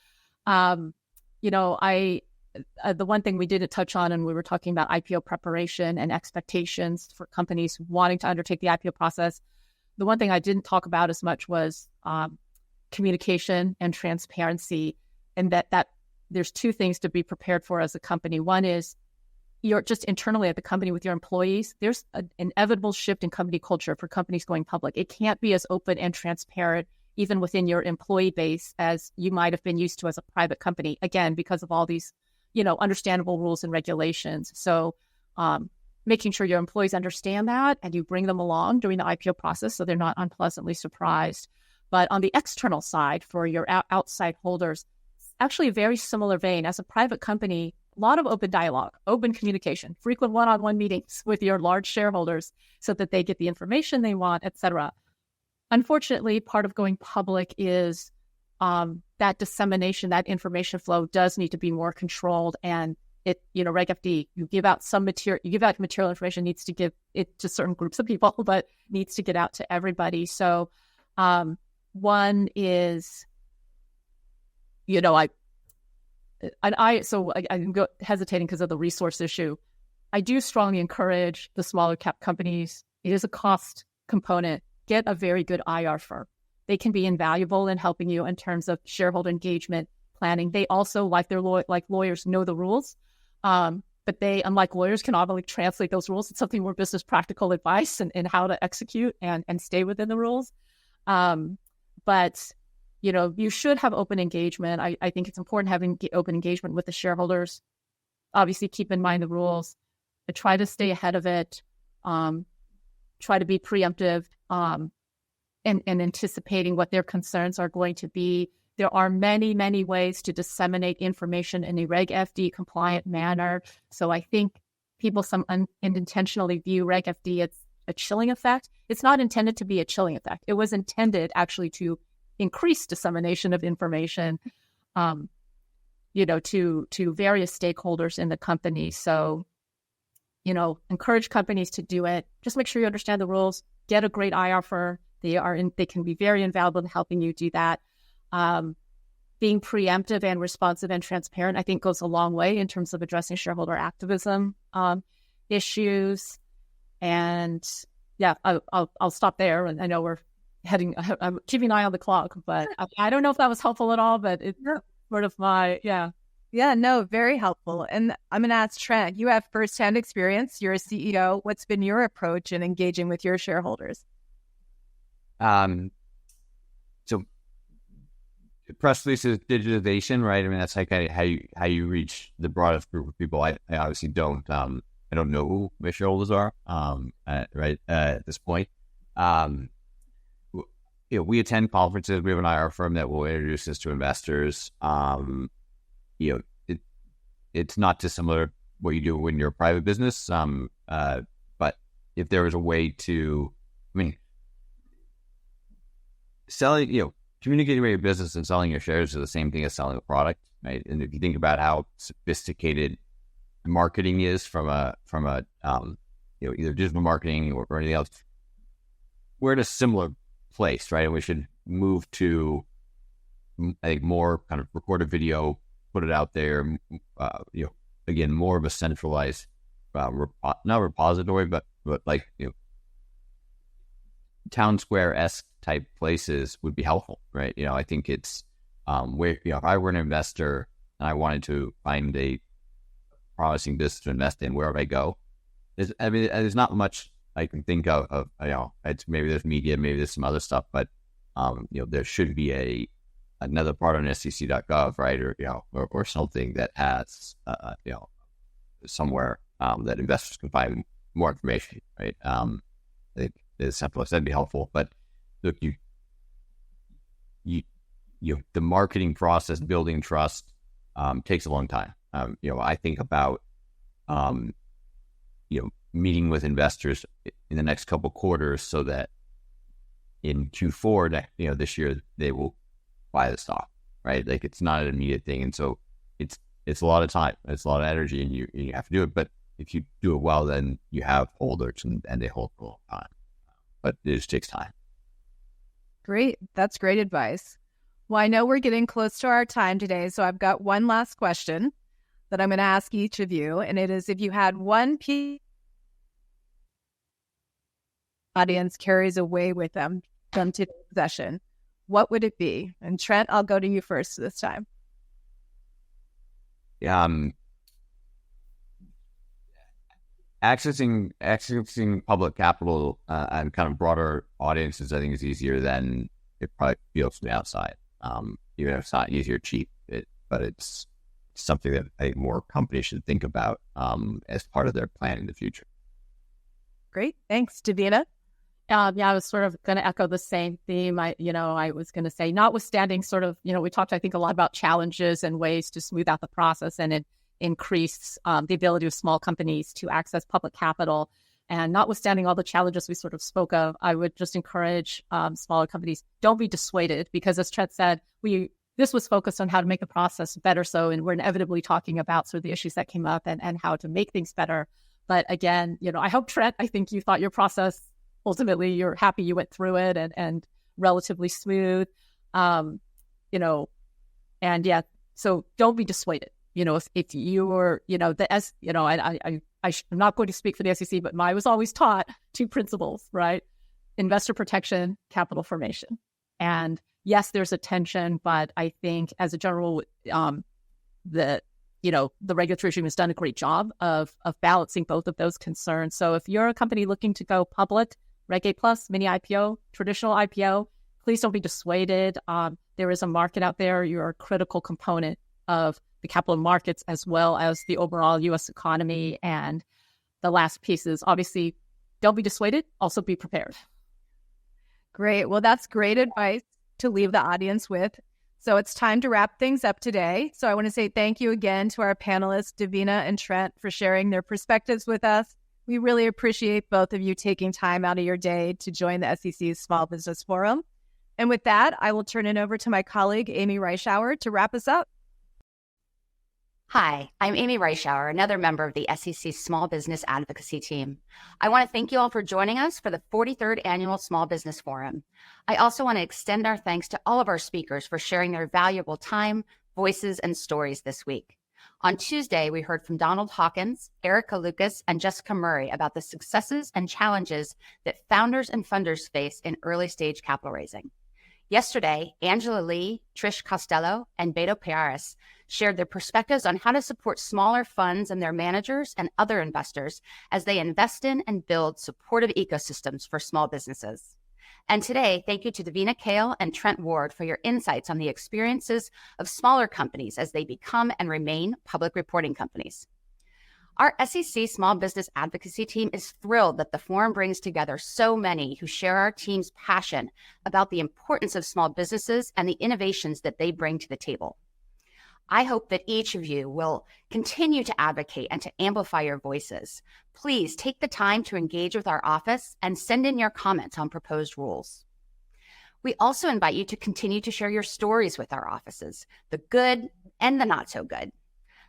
the one thing we didn't touch on, and we were talking about IPO preparation and expectations for companies wanting to undertake the IPO process. The one thing I didn't talk about as much was communication and transparency, and that there's two things to be prepared for as a company. One is you're just internally at the company with your employees. There's an inevitable shift in company culture for companies going public. It can't be as open and transparent even within your employee base as you might have been used to as a private company, again, because of all these understandable rules and regulations. So making sure your employees understand that and you bring them along during the IPO process so they're not unpleasantly surprised. But on the external side, for your outside holders, actually a very similar vein. As a private company, a lot of open dialogue, open communication, frequent one-on-one meetings with your large shareholders so that they get the information they want, et cetera. Unfortunately, part of going public is that dissemination, that information flow does need to be more controlled. And Reg FD, you give out material information, needs to give it to certain groups of people, but needs to get out to everybody. So one is, I'm hesitating because of the resource issue. I do strongly encourage the smaller cap companies. It is a cost component. Get a very good IR firm. They can be invaluable in helping you in terms of shareholder engagement planning. They also, like lawyers, know the rules, but they, unlike lawyers, can obviously translate those rules. It's something more business practical advice and how to execute and stay within the rules. But you should have open engagement. I think it's important having open engagement with the shareholders. Obviously, keep in mind the rules. But try to stay ahead of it. Try to be preemptive. And anticipating what their concerns are going to be. There are many, many ways to disseminate information in a Reg FD compliant manner. So I think people unintentionally view Reg FD as a chilling effect. It's not intended to be a chilling effect. It was intended actually to increase dissemination of information, to various stakeholders in the company. So, encourage companies to do it. Just make sure you understand the rules. Get a great IR firm. They can be very invaluable in helping you do that. Being preemptive and responsive and transparent, I think, goes a long way in terms of addressing shareholder activism issues. And yeah, I'll stop there. And I know I'm keeping an eye on the clock, but I don't know if that was helpful at all. But it's sort of Yeah, no, very helpful. And I'm going to ask Trent. You have firsthand experience. You're a CEO. What's been your approach in engaging with your shareholders? So press releases, digitization, right? I mean, that's like how you reach the broadest group of people. I obviously don't know who my shareholders are, right, at this point. We attend conferences. We have an IR firm that will introduce us to investors. It's not dissimilar what you do when you're a private business. But if there was a way to, selling, communicating with your business and selling your shares is the same thing as selling a product, right? And if you think about how sophisticated marketing is from a either digital marketing or anything else, we're in a similar place, right? And we should move to, I think, more kind of recorded video, put it out there, again, more of a centralized, not repository, but like, town square-esque type places would be helpful, right? I think it's where, if I were an investor and I wanted to find a promising business to invest in, where would I go? There's not much I can think of it's maybe there's media, maybe there's some other stuff, but there should be another part on SEC.gov, right? Or something that has somewhere that investors can find more information, right? I think it's simple. That'd be helpful. But look, the marketing process, building trust, takes a long time. I think about meeting with investors in the next couple quarters so that in Q4, this year, they will buy the stock, right? Like it's not an immediate thing. And so it's a lot of time, it's a lot of energy, and you have to do it. But if you do it well, then you have holders and they hold for a long time. But it just takes time. Great. That's great advice. Well, I know we're getting close to our time today, so I've got one last question that I'm going to ask each of you. And it is, if you had one piece audience carries away with them from today's session, what would it be? And Trent, I'll go to you first this time. Accessing public capital and kind of broader audiences, I think, is easier than it probably feels from the outside. Even if it's not easy or cheap, but it's something that I think more companies should think about as part of their plan in the future. Great, thanks, Davina. I was sort of going to echo the same theme. I was going to say, notwithstanding sort of, we talked, I think, a lot about challenges and ways to smooth out the process and increase the ability of small companies to access public capital. And notwithstanding all the challenges we sort of spoke of, I would just encourage smaller companies, don't be dissuaded, because as Trent said, this was focused on how to make the process better. So, and we're inevitably talking about sort of the issues that came up and how to make things better. But again, I hope, Trent, I think you thought your process, ultimately, you're happy you went through it and relatively smooth, and yeah, so don't be dissuaded. If you were, I'm not going to speak for the SEC, but I was always taught two principles, right? Investor protection, capital formation. And yes, there's a tension, but I think as a general, the regulatory regime has done a great job of balancing both of those concerns. So if you're a company looking to go public, Reg A Plus, mini IPO, traditional IPO, please don't be dissuaded. There is a market out there. You're a critical component of the capital markets as well as the overall U.S. economy. And the last piece is, obviously, don't be dissuaded. Also be prepared. Great. Well, that's great advice to leave the audience with. So it's time to wrap things up today. So I want to say thank you again to our panelists, Davina and Trent, for sharing their perspectives with us. We really appreciate both of you taking time out of your day to join the SEC's Small Business Forum. And with that, I will turn it over to my colleague, Amy Reischauer, to wrap us up. Hi, I'm Amy Reischauer, another member of the SEC Small Business Advocacy Team. I want to thank you all for joining us for the 43rd Annual Small Business Forum. I also want to extend our thanks to all of our speakers for sharing their valuable time, voices, and stories this week. On Tuesday, we heard from Donald Hawkins, Erica Lucas, and Jessica Murray about the successes and challenges that founders and funders face in early-stage capital raising. Yesterday, Angela Lee, Trish Costello, and Beto Piaris shared their perspectives on how to support smaller funds and their managers and other investors as they invest in and build supportive ecosystems for small businesses. And today, thank you to Davina Kale and Trent Ward for your insights on the experiences of smaller companies as they become and remain public reporting companies. Our SEC Small Business Advocacy Team is thrilled that the forum brings together so many who share our team's passion about the importance of small businesses and the innovations that they bring to the table. I hope that each of you will continue to advocate and to amplify your voices. Please take the time to engage with our office and send in your comments on proposed rules. We also invite you to continue to share your stories with our offices, the good and the not so good.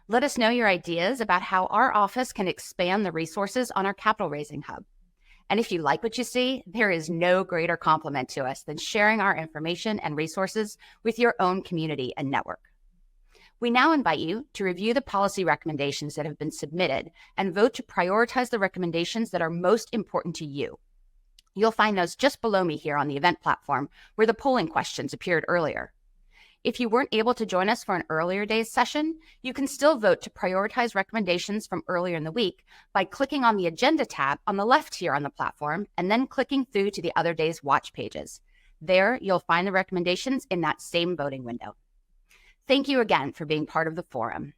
Let us know your ideas about how our office can expand the resources on our capital raising hub. And if you like what you see, there is no greater compliment to us than sharing our information and resources with your own community and network. We now invite you to review the policy recommendations that have been submitted and vote to prioritize the recommendations that are most important to you. You'll find those just below me here on the event platform where the polling questions appeared earlier. If you weren't able to join us for an earlier day's session, you can still vote to prioritize recommendations from earlier in the week by clicking on the Agenda tab on the left here on the platform and then clicking through to the other day's watch pages. There, you'll find the recommendations in that same voting window. Thank you again for being part of the forum.